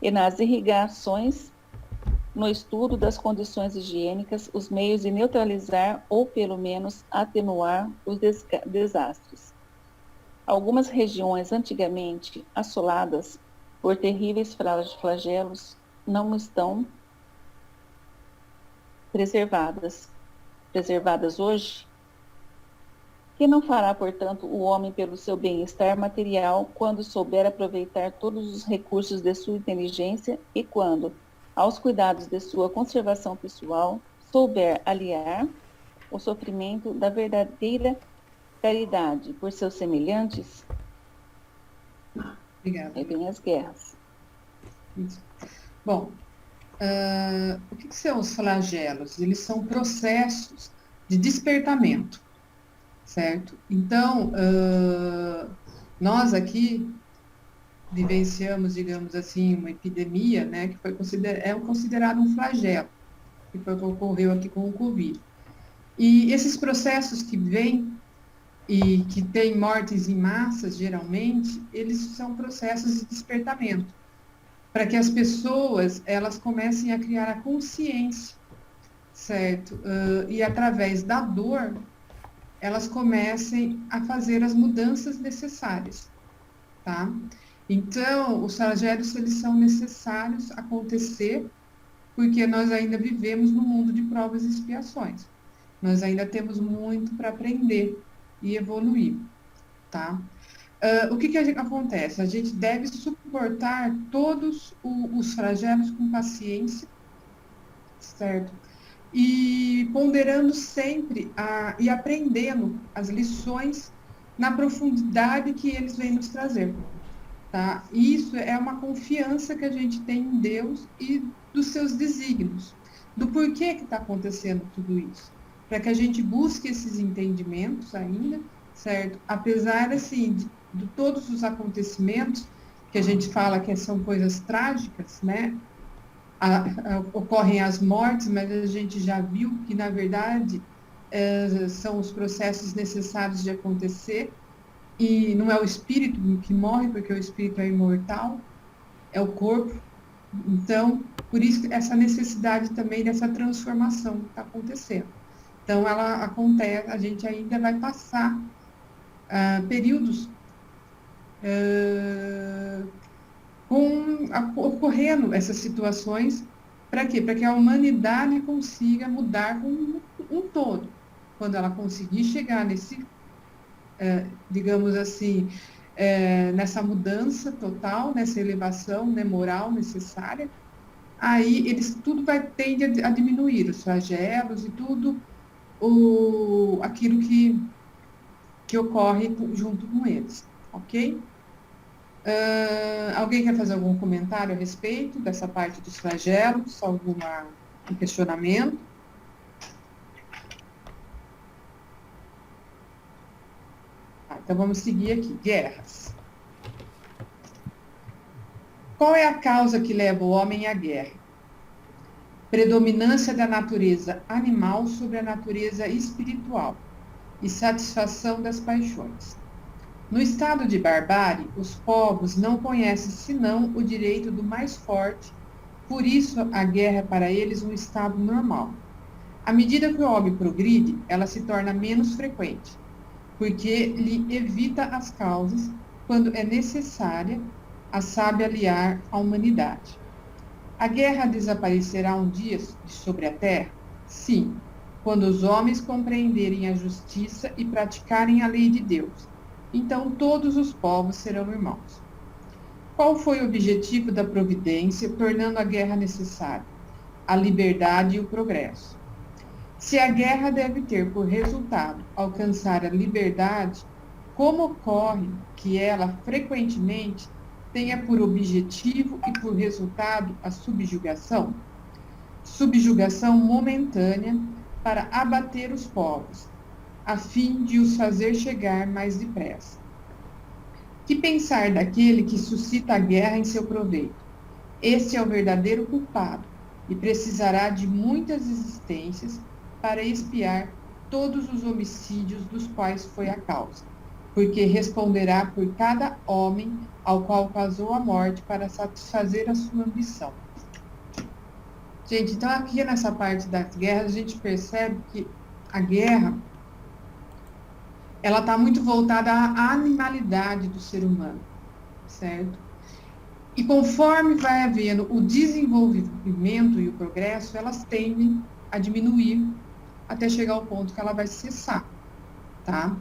e nas irrigações, no estudo das condições higiênicas, os meios de neutralizar ou pelo menos atenuar os desastres. Algumas regiões antigamente assoladas por terríveis flagelos não estão preservadas hoje. Que não fará, portanto, o homem pelo seu bem-estar material quando souber aproveitar todos os recursos de sua inteligência e quando, aos cuidados de sua conservação pessoal, souber aliar o sofrimento da verdadeira caridade por seus semelhantes? Obrigada. É bem as guerras. Isso. Bom, o que são os flagelos? Eles são processos de despertamento, certo? Então, nós aqui vivenciamos, digamos assim, uma epidemia, né, que foi considerado um flagelo, que foi o que ocorreu aqui com o Covid. E esses processos que vêm e que têm mortes em massas, geralmente, eles são processos de despertamento, para que as pessoas, elas comecem a criar a consciência, certo? E através da dor, elas comecem a fazer as mudanças necessárias, tá? Então, os flagelos, eles são necessários acontecer porque nós ainda vivemos no mundo de provas e expiações. Nós ainda temos muito para aprender e evoluir, tá? O que acontece? A gente deve suportar todos os flagelos com paciência, certo? E ponderando sempre e aprendendo as lições na profundidade que eles vêm nos trazer, tá? Isso é uma confiança que a gente tem em Deus e dos seus desígnios, do porquê que está acontecendo tudo isso, para que a gente busque esses entendimentos ainda, certo? Apesar, assim, de todos os acontecimentos que a gente fala que são coisas trágicas, né? Ocorrem as mortes, mas a gente já viu que, na verdade, são os processos necessários de acontecer, e não é o espírito que morre, porque o espírito é imortal, é o corpo. Então, por isso, essa necessidade também dessa transformação que está acontecendo. Então, ela acontece, a gente ainda vai passar períodos ocorrendo essas situações, para quê? Para que a humanidade consiga mudar como um todo. Quando ela conseguir chegar nesse, digamos assim, nessa mudança total, nessa elevação, né, moral necessária, aí tudo tende a diminuir, os flagelos e tudo aquilo que ocorre junto com eles, ok? Alguém quer fazer algum comentário a respeito dessa parte dos flagelos? Algum questionamento? Então vamos seguir aqui. Guerras. Qual é a causa que leva o homem à guerra? Predominância da natureza animal sobre a natureza espiritual e satisfação das paixões. No estado de barbárie, os povos não conhecem senão o direito do mais forte, por isso a guerra é para eles um estado normal. À medida que o homem progride, ela se torna menos frequente, porque lhe evita as causas quando é necessária, a sabe aliar a humanidade. A guerra desaparecerá um dia de sobre a terra? Sim, quando os homens compreenderem a justiça e praticarem a lei de Deus. Então todos os povos serão irmãos. Qual foi o objetivo da providência, tornando a guerra necessária? A liberdade e o progresso. Se a guerra deve ter por resultado alcançar a liberdade, como ocorre que ela frequentemente tenha por objetivo e por resultado a subjugação? Subjugação momentânea para abater os povos, a fim de os fazer chegar mais depressa. Que pensar daquele que suscita a guerra em seu proveito? Este é o verdadeiro culpado e precisará de muitas existências para expiar todos os homicídios dos quais foi a causa, porque responderá por cada homem ao qual causou a morte para satisfazer a sua ambição. Gente, então aqui nessa parte das guerras, a gente percebe que a guerra, ela está muito voltada à animalidade do ser humano, certo? E conforme vai havendo o desenvolvimento e o progresso, elas tendem a diminuir até chegar ao ponto que ela vai cessar, tá?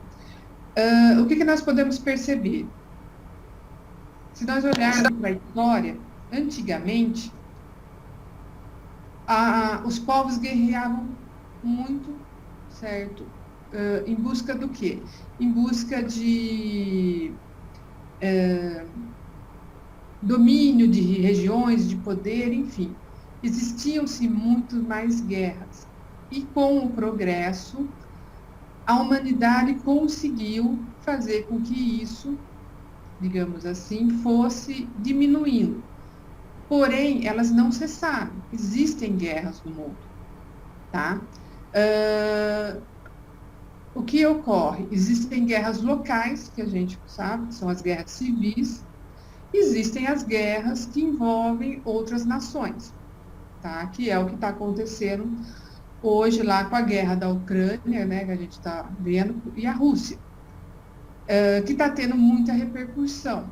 O que nós podemos perceber? Se nós olharmos para a história, antigamente, os povos guerreavam muito, certo? Em busca do quê? Em busca de domínio de regiões, de poder, enfim. Existiam-se muito mais guerras. E com o progresso, a humanidade conseguiu fazer com que isso, digamos assim, fosse diminuindo. Porém, elas não cessaram. Existem guerras no mundo, tá? O que ocorre? Existem guerras locais, que a gente sabe, que são as guerras civis. Existem as guerras que envolvem outras nações, tá? Que é o que está acontecendo hoje lá com a guerra da Ucrânia, né, que a gente está vendo, e a Rússia, que está tendo muita repercussão,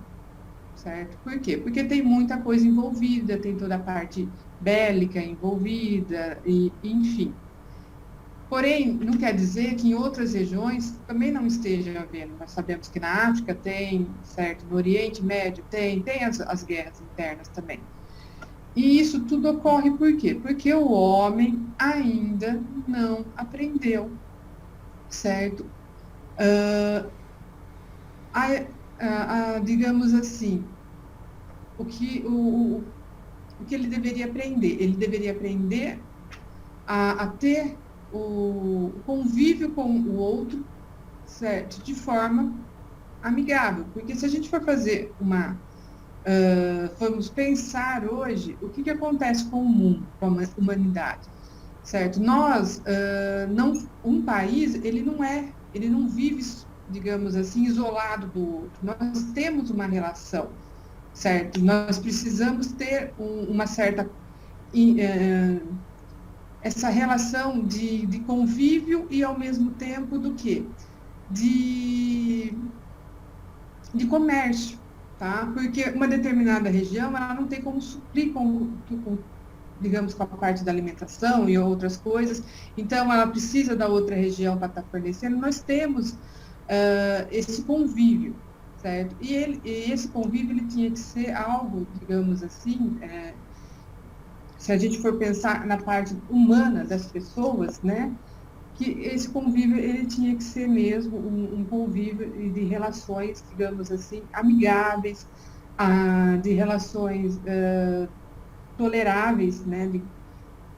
certo? Por quê? Porque tem muita coisa envolvida, tem toda a parte bélica envolvida, e enfim. Porém, não quer dizer que em outras regiões também não esteja havendo. Nós sabemos que na África tem, certo? No Oriente Médio tem as guerras internas também. E isso tudo ocorre por quê? Porque o homem ainda não aprendeu, certo? Digamos assim, o que ele deveria aprender? Ele deveria aprender a ter o convívio com o outro, certo? De forma amigável. Porque se a gente for fazer vamos pensar hoje o que acontece com o mundo, com a humanidade, certo? Nós, um país, ele não vive, digamos assim, isolado do outro. Nós temos uma relação, certo? Nós precisamos ter uma certa essa relação de convívio e, ao mesmo tempo, do quê? De comércio, tá? Porque uma determinada região, ela não tem como suprir digamos, com a parte da alimentação e outras coisas, então ela precisa da outra região para estar fornecendo. Nós temos esse convívio, certo? E esse convívio, ele tinha que ser algo, digamos assim, se a gente for pensar na parte humana das pessoas, né, que esse convívio, ele tinha que ser mesmo um convívio de relações, digamos assim, amigáveis, de relações toleráveis, né,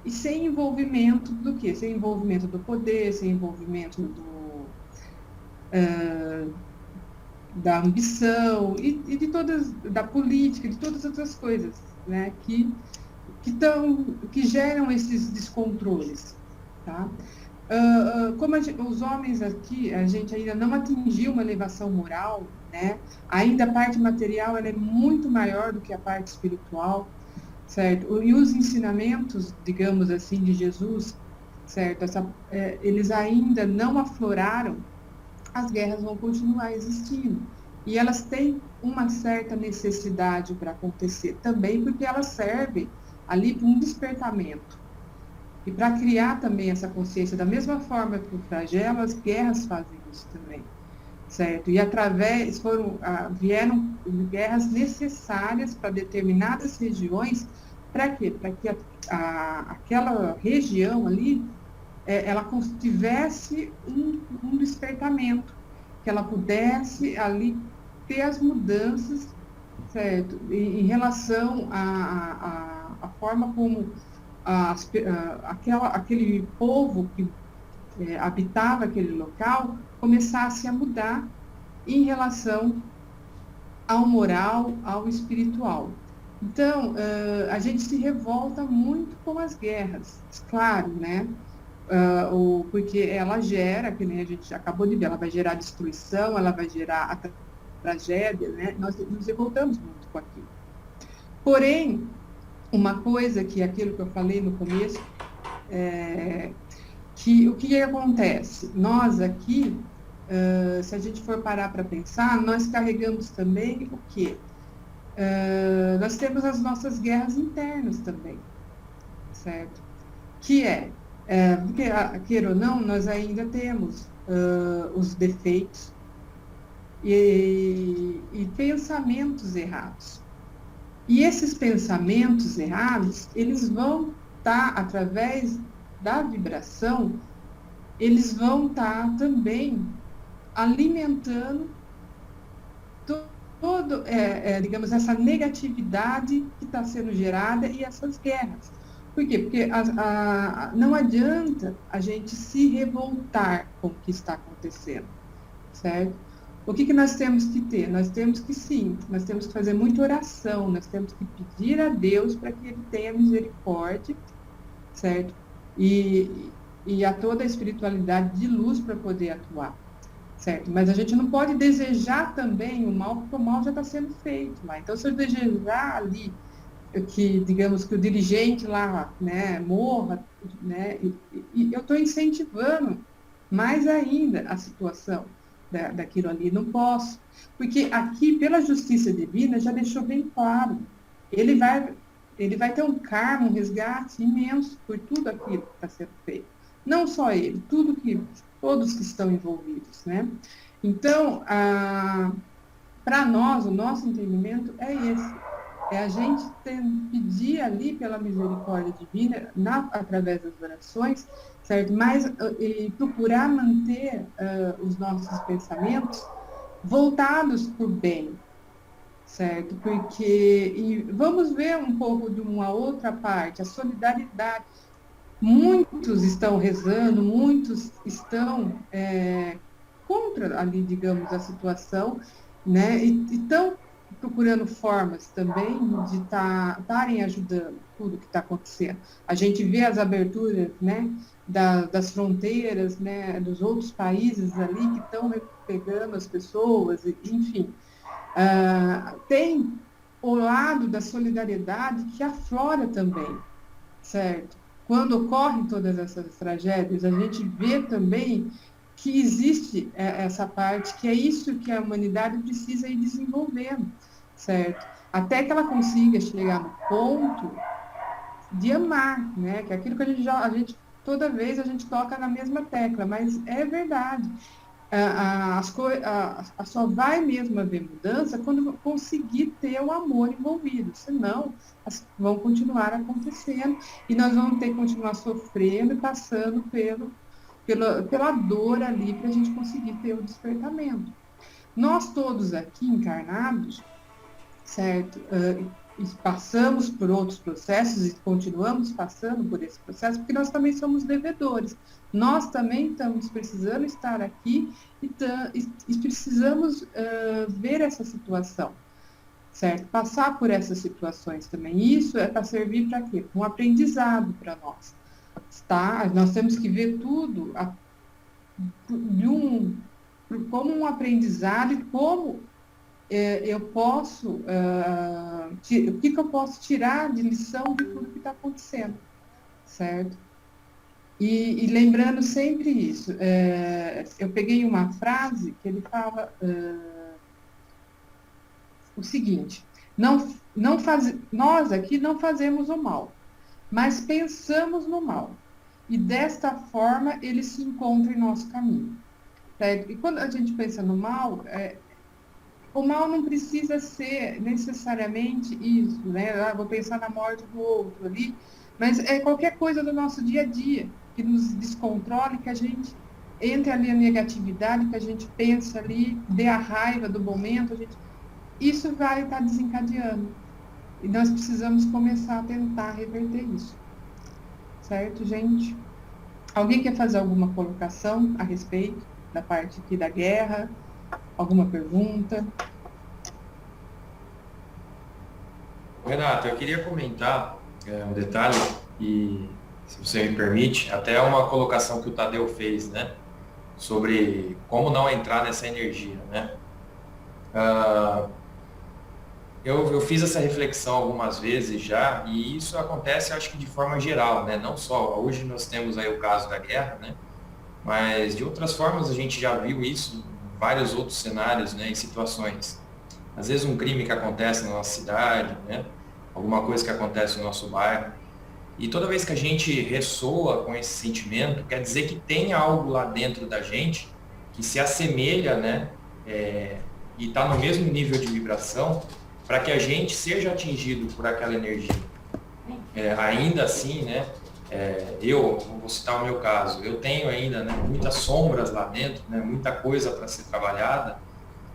e sem envolvimento do quê? Sem envolvimento do poder, sem envolvimento da ambição e da política, de todas as outras coisas, né, que geram esses descontroles, tá? Como os homens aqui, a gente ainda não atingiu uma elevação moral, né? Ainda a parte material, ela é muito maior do que a parte espiritual, certo? E os ensinamentos, digamos assim, de Jesus, certo? Eles ainda não afloraram, as guerras vão continuar existindo. E elas têm uma certa necessidade para acontecer também, porque elas servem ali para um despertamento e para criar também essa consciência. Da mesma forma que o flagelo, as guerras fazem isso também, certo? E vieram guerras necessárias para determinadas regiões. Para quê? Para que aquela região ali, ela tivesse um despertamento, que ela pudesse ali ter as mudanças, certo? Em relação à forma como aquele povo que habitava aquele local começasse a mudar em relação ao moral, ao espiritual. Então, a gente se revolta muito com as guerras, claro, né? Porque ela gera, que nem a gente acabou de ver, ela vai gerar destruição, ela vai gerar a tragédia, né? Nós nos revoltamos muito com aquilo. Porém, uma coisa que aquilo que eu falei no começo, o que acontece? Nós aqui, se a gente for parar para pensar, nós carregamos também o quê? Nós temos as nossas guerras internas também, certo? Porque, queira ou não, nós ainda temos os defeitos e pensamentos errados. E esses pensamentos errados, eles vão estar, através da vibração, eles vão estar também alimentando digamos, essa negatividade que está sendo gerada e essas guerras. Por quê? Porque não adianta a gente se revoltar com o que está acontecendo, certo? O que nós temos que ter? Nós temos que fazer muita oração, nós temos que pedir a Deus para que Ele tenha misericórdia, certo? E a toda a espiritualidade de luz para poder atuar, certo? Mas a gente não pode desejar também o mal, porque o mal já está sendo feito lá. Então, se eu desejar ali digamos, que o dirigente lá, né, morra, né, e eu estou incentivando mais ainda a situação daquilo ali. Não posso, porque aqui, pela justiça divina, já deixou bem claro, ele vai ter um karma, um resgate imenso por tudo aquilo que está sendo feito. Não só ele, todos que estão envolvidos, né? Então, para nós, o nosso entendimento é esse. É a gente pedir ali pela misericórdia divina, através das orações, certo? Mas procurar manter os nossos pensamentos voltados para o bem, certo? Porque vamos ver um pouco de uma outra parte, a solidariedade. Muitos estão rezando, muitos estão contra ali, digamos, a situação, né? E estão procurando formas também de estarem ajudando tudo que está acontecendo. A gente vê as aberturas, né, das fronteiras, né, dos outros países ali que estão pegando as pessoas, enfim. Tem o lado da solidariedade que aflora também, certo? Quando ocorrem todas essas tragédias, a gente vê também que existe essa parte, que é isso que a humanidade precisa ir desenvolvendo, certo? Até que ela consiga chegar no ponto de amar, né? Que é aquilo que a gente toda vez a gente toca na mesma tecla, mas é verdade. Só vai mesmo haver mudança quando conseguir ter o amor envolvido, senão vão continuar acontecendo e nós vamos ter que continuar sofrendo e passando pela dor ali para a gente conseguir ter o despertamento. Nós todos aqui encarnados, certo? Passamos por outros processos e continuamos passando por esse processo, porque nós também somos devedores. Nós também estamos precisando estar aqui e precisamos ver essa situação, certo? Passar por essas situações também. Isso é para servir para quê? Um aprendizado para nós, tá? Nós temos que ver tudo como um aprendizado e como eu posso, o que eu posso tirar de lição de tudo que está acontecendo, certo? E lembrando sempre isso, eu peguei uma frase que ele fala o seguinte: nós aqui não fazemos o mal, mas pensamos no mal, e desta forma ele se encontra em nosso caminho, certo? E quando a gente pensa no mal, o mal não precisa ser necessariamente isso, né? Vou pensar na morte do outro ali, mas é qualquer coisa do nosso dia a dia que nos descontrole, que a gente entre ali a negatividade, que a gente pensa ali, dê a raiva do momento, isso vai estar desencadeando. E nós precisamos começar a tentar reverter isso. Certo, gente? Alguém quer fazer alguma colocação a respeito da parte aqui da guerra? Alguma pergunta? Renato, eu queria comentar um detalhe, e se você me permite, até uma colocação que o Tadeu fez, né? Sobre como não entrar nessa energia, né? Eu fiz essa reflexão algumas vezes já, e isso acontece, acho que de forma geral, né? Não só, hoje nós temos aí o caso da guerra, né? Mas de outras formas a gente já viu isso em vários outros cenários, né? Em situações. Às vezes um crime que acontece na nossa cidade, né? Alguma coisa que acontece no nosso bairro. E toda vez que a gente ressoa com esse sentimento, quer dizer que tem algo lá dentro da gente que se assemelha, né? E está no mesmo nível de vibração, para que a gente seja atingido por aquela energia. Ainda assim, né? Eu vou citar o meu caso, eu tenho ainda, né, muitas sombras lá dentro, né, muita coisa para ser trabalhada,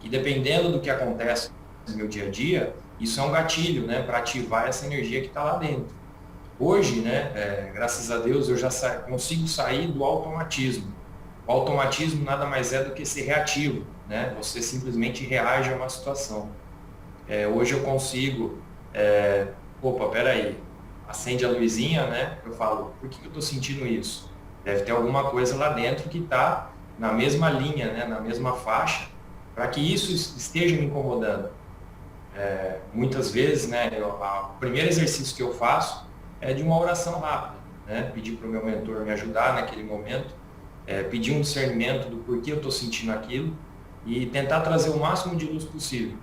e dependendo do que acontece no meu dia a dia, isso é um gatilho, né, para ativar essa energia que está lá dentro. Hoje, né, graças a Deus, eu já consigo sair do automatismo. O automatismo nada mais é do que ser reativo, né? Você simplesmente reage a uma situação. Hoje eu consigo, opa, peraí, acende a luzinha, né? Eu falo, por que eu estou sentindo isso? Deve ter alguma coisa lá dentro que está na mesma linha, né? Na mesma faixa, para que isso esteja me incomodando. muitas vezes, né, o primeiro exercício que eu faço é de uma oração rápida, né? Pedir para o meu mentor me ajudar naquele momento, pedir um discernimento do porquê eu estou sentindo aquilo e tentar trazer o máximo de luz possível.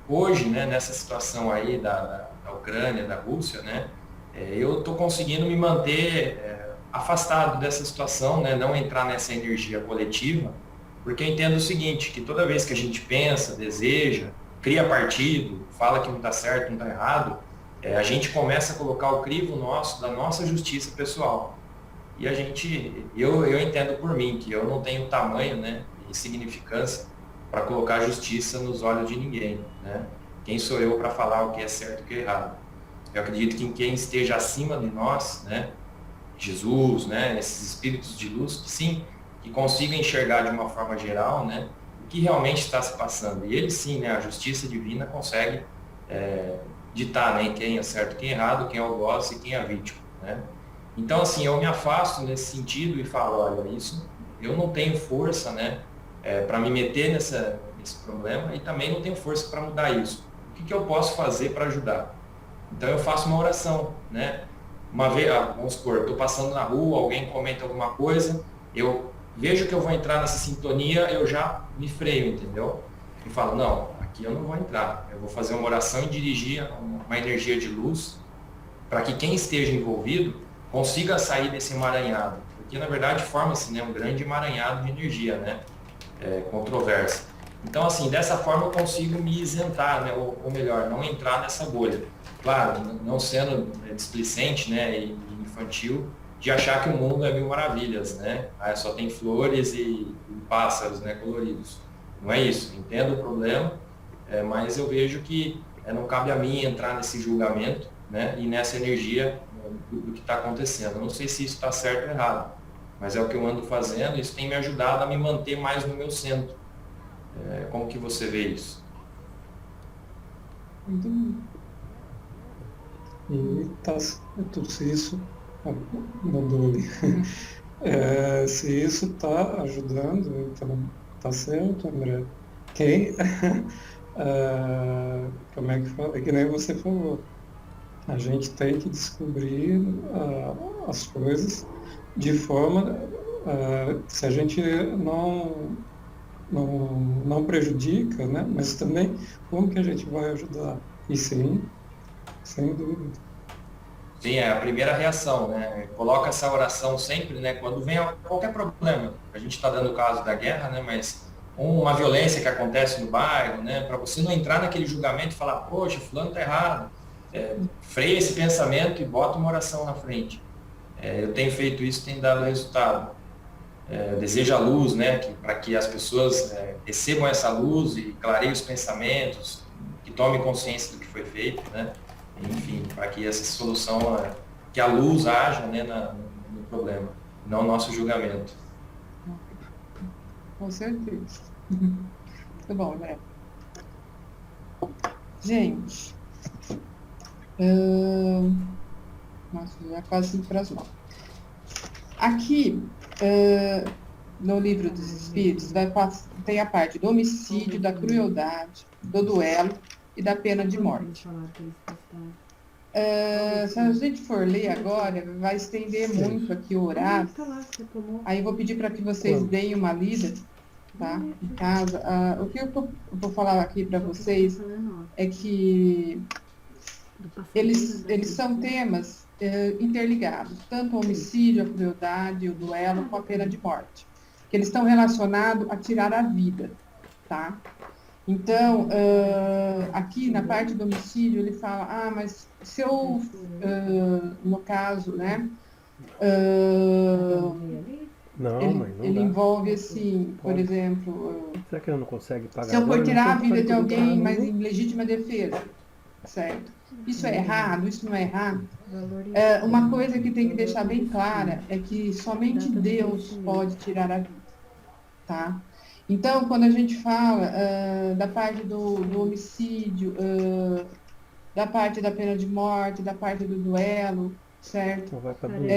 Hoje, né, nessa situação aí da Ucrânia, da Rússia, né, eu estou conseguindo me manter afastado dessa situação, né, não entrar nessa energia coletiva, porque eu entendo o seguinte, que toda vez que a gente pensa, deseja, cria partido, fala que não está certo, não está errado, a gente começa a colocar o crivo nosso, da nossa justiça pessoal. E eu entendo por mim que eu não tenho tamanho, né, e significância para colocar justiça nos olhos de ninguém, né? Quem sou eu para falar o que é certo e o que é errado? Eu acredito que quem esteja acima de nós, né, Jesus, né, esses espíritos de luz, que sim, que consigam enxergar de uma forma geral, né, o que realmente está se passando. E ele sim, né, a justiça divina consegue ditar, né, quem é certo e quem é errado, quem é o algoz e quem é a vítima, né? Então, assim, eu me afasto nesse sentido e falo, olha, isso, eu não tenho força, né, para me meter nesse problema e também não tenho força para mudar isso. O que eu posso fazer para ajudar? Então, eu faço uma oração, né? Uma vez, vamos supor, estou passando na rua, alguém comenta alguma coisa, eu vejo que eu vou entrar nessa sintonia, eu já me freio, entendeu? E falo, não, aqui eu não vou entrar. Eu vou fazer uma oração e dirigir uma energia de luz para que quem esteja envolvido consiga sair desse emaranhado. Porque, na verdade, forma-se, né, um grande emaranhado de energia, né, controversa. Então, assim, dessa forma eu consigo me isentar, né, ou melhor, não entrar nessa bolha. Claro, não sendo displicente, né, e infantil, de achar que o mundo é mil maravilhas, né? Só tem flores e pássaros, né, coloridos. Não é isso. Entendo o problema, mas eu vejo que não cabe a mim entrar nesse julgamento, né, e nessa energia do que está acontecendo. Eu não sei se isso está certo ou errado, mas é o que eu ando fazendo e isso tem me ajudado a me manter mais no meu centro. Como que você vê isso? Muito bom. E tudo isso mudou ali. Se isso está ajudando, então tá certo, André. Quem? Como é que fala? É que nem você falou. A gente tem que descobrir as coisas de forma se a gente não prejudica, né? Mas também como que a gente vai ajudar? E sim, sem dúvida. Sim, é a primeira reação, né? Coloca essa oração sempre, né? Quando vem qualquer problema. A gente está dando o caso da guerra, né? Mas uma violência que acontece no bairro, né? Para você não entrar naquele julgamento e falar, poxa, fulano tá errado. Freia esse pensamento e bota uma oração na frente. Eu tenho feito isso, tem dado resultado. Deseja a luz, né? Para que as pessoas recebam essa luz e clareiem os pensamentos, que tomem consciência do que foi feito, né? Enfim, para que essa solução, que a luz haja, né, no problema, não o nosso julgamento. Com certeza. Muito bom, né? Gente, nossa, já quase indo para as 9. Aqui, no livro dos Espíritos, tem a parte do homicídio, da crueldade, do duelo e da pena de morte. Se a gente for ler agora, vai estender muito aqui o horário. Aí eu vou pedir para que vocês deem uma lida, tá? Em casa. O que eu vou falar aqui para vocês é que eles são temas interligados, tanto o homicídio, a crueldade, o duelo, com a pena de morte, que eles estão relacionados a tirar a vida, tá? Então, aqui na parte do homicídio, ele fala, mas se eu, no caso, né, ele envolve, assim, por exemplo... Será que ele não consegue pagar? Se eu for tirar a vida de alguém, mas em legítima defesa, certo? Isso é errado, isso não é errado. Uma coisa que tem que deixar bem clara é que somente Deus pode tirar a vida, tá? Então, quando a gente fala da parte do homicídio, da parte da pena de morte, da parte do duelo, certo? Não vai para 2,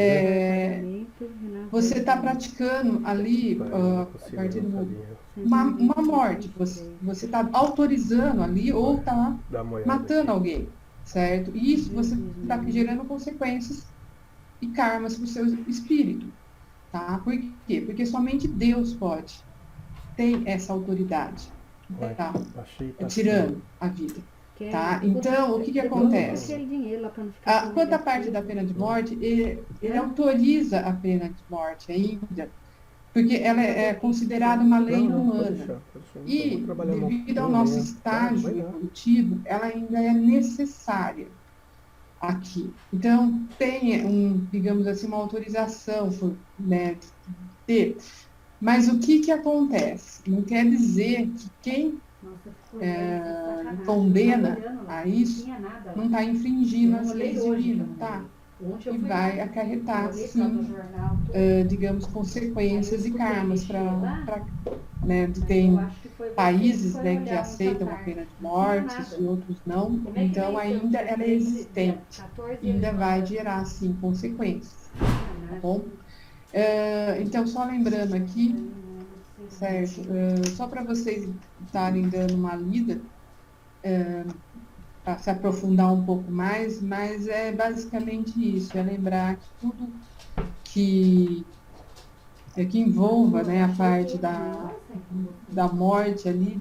Você está praticando ali, a partir do uma morte. Você está autorizando ali ou está matando alguém, certo? E isso você está gerando consequências e karmas para o seu espírito, tá? Por quê? Porque somente Deus tem essa autoridade, tá? Tirando a vida. Tá? Então, o que acontece? Quanto à parte da pena de morte, ele autoriza a pena de morte ainda, porque ela é considerada uma lei humana. E, devido ao nosso estágio evolutivo, ela ainda é necessária aqui. Então, tem, digamos assim, uma autorização né, de ter. Mas o que acontece? Não quer dizer que quem condena a isso não está infringindo as leis divinas, tá? E vai acarretar, sim, digamos, consequências e karmas né, tem países, né, que aceitam a pena de morte e outros não, então ainda ela é existente, ainda vai gerar, sim, consequências, tá bom? Então, só lembrando aqui, certo? Só para vocês estarem dando uma lida, para se aprofundar um pouco mais, mas é basicamente isso, é lembrar que tudo que envolva, né, a parte da morte ali,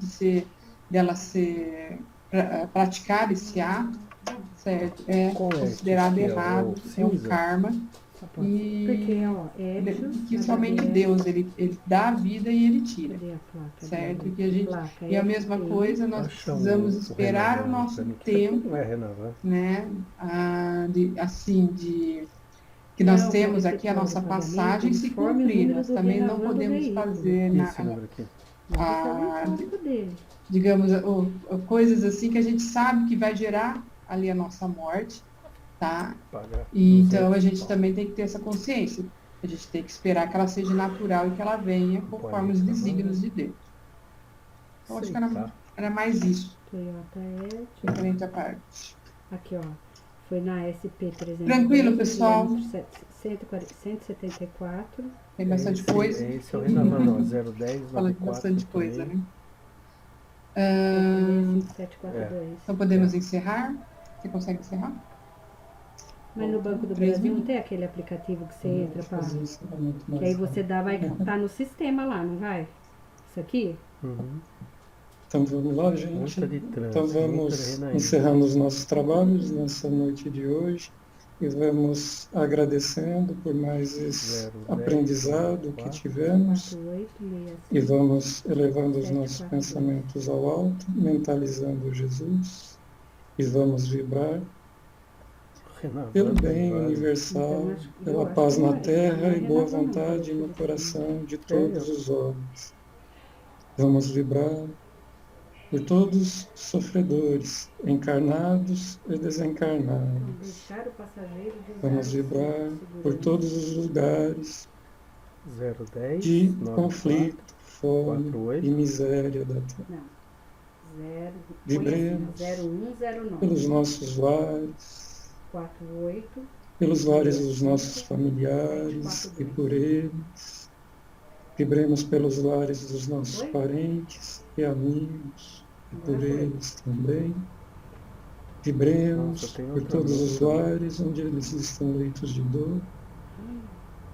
dela ser praticar esse ato, certo? É considerado errado, é um karma. E que somente Deus, ele dá a vida e ele tira, certo? E a mesma coisa, nós precisamos esperar o nosso tempo, né? Que nós temos aqui a nossa passagem se cumprir. Nós também não podemos fazer digamos, coisas assim que a gente sabe que vai gerar ali a nossa morte. Tá? E então a gente também tem que ter essa consciência. A gente tem que esperar que ela seja natural e que ela venha conforme os desígnios de Deus. Então acho que era mais isso. Diferente a parte. Aqui, ó. Foi na SP 300. Tranquilo, pessoal. 174. Tem bastante coisa. Esse é o Renavan, 010. Fala de bastante coisa, né? Então podemos encerrar? Você consegue encerrar? Mas no Banco do Brasil não tem aquele aplicativo que você entra para. Que aí você vai estar no sistema lá, não vai? Isso aqui? Então vamos lá, gente. Então vamos encerrando os nossos trabalhos nessa noite de hoje e vamos agradecendo por mais esse aprendizado que tivemos e vamos elevando os nossos pensamentos ao alto, mentalizando Jesus e vamos vibrar pelo bem universal, pela paz na terra e boa vontade no coração de todos os homens. Vamos vibrar por todos os sofredores, encarnados e desencarnados. Vamos vibrar por todos os lugares de conflito, fome e miséria da terra. Vibremos pelos nossos lares, pelos lares dos nossos familiares e por eles. Vibremos pelos lares dos nossos parentes e amigos e por eles também. Vibremos por todos os lares onde eles estão leitos de dor.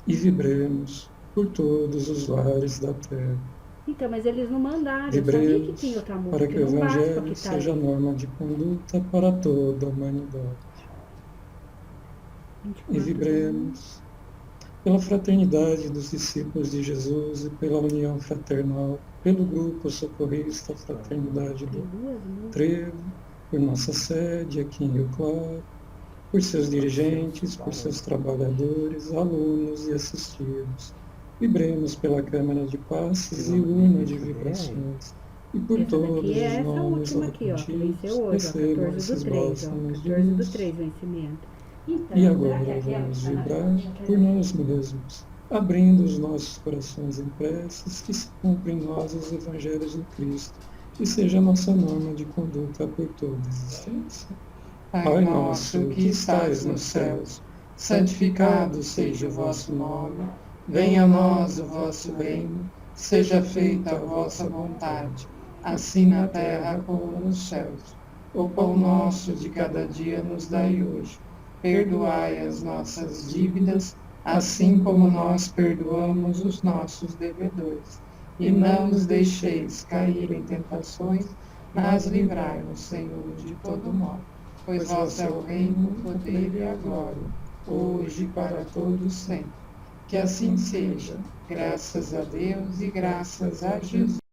E vibremos por todos os lares da terra. Então, mas eles não mandaram, Vibremos eu sabia que tinha outra música. para que o Evangelho seja norma de conduta para toda a humanidade. E vibremos pela fraternidade dos discípulos de Jesus e pela união fraternal, pelo grupo socorrista Fraternidade do Trevo, por nossa sede aqui em Rio Claro, por seus dirigentes, por seus trabalhadores, alunos e assistidos. Vibremos pela Câmara de Passes e Una de Vibrações. E por todos os nomes acudidos, recebam esses bálsamos de luz. E agora vamos vibrar por nós mesmos, abrindo os nossos corações em preces, que se cumprem em nós os Evangelhos do Cristo, e seja a nossa norma de conduta por toda a existência. Pai nosso, que estais nos céus, santificado seja o vosso nome, venha a nós o vosso reino, seja feita a vossa vontade, assim na terra como nos céus. O pão nosso de cada dia nos dai hoje. Perdoai as nossas dívidas, assim como nós perdoamos os nossos devedores. E não nos deixeis cair em tentações, mas livrai-nos, Senhor, de todo mal. Pois vosso é o reino, o poder e a glória, hoje e para todos sempre. Que assim seja, graças a Deus e graças a Jesus.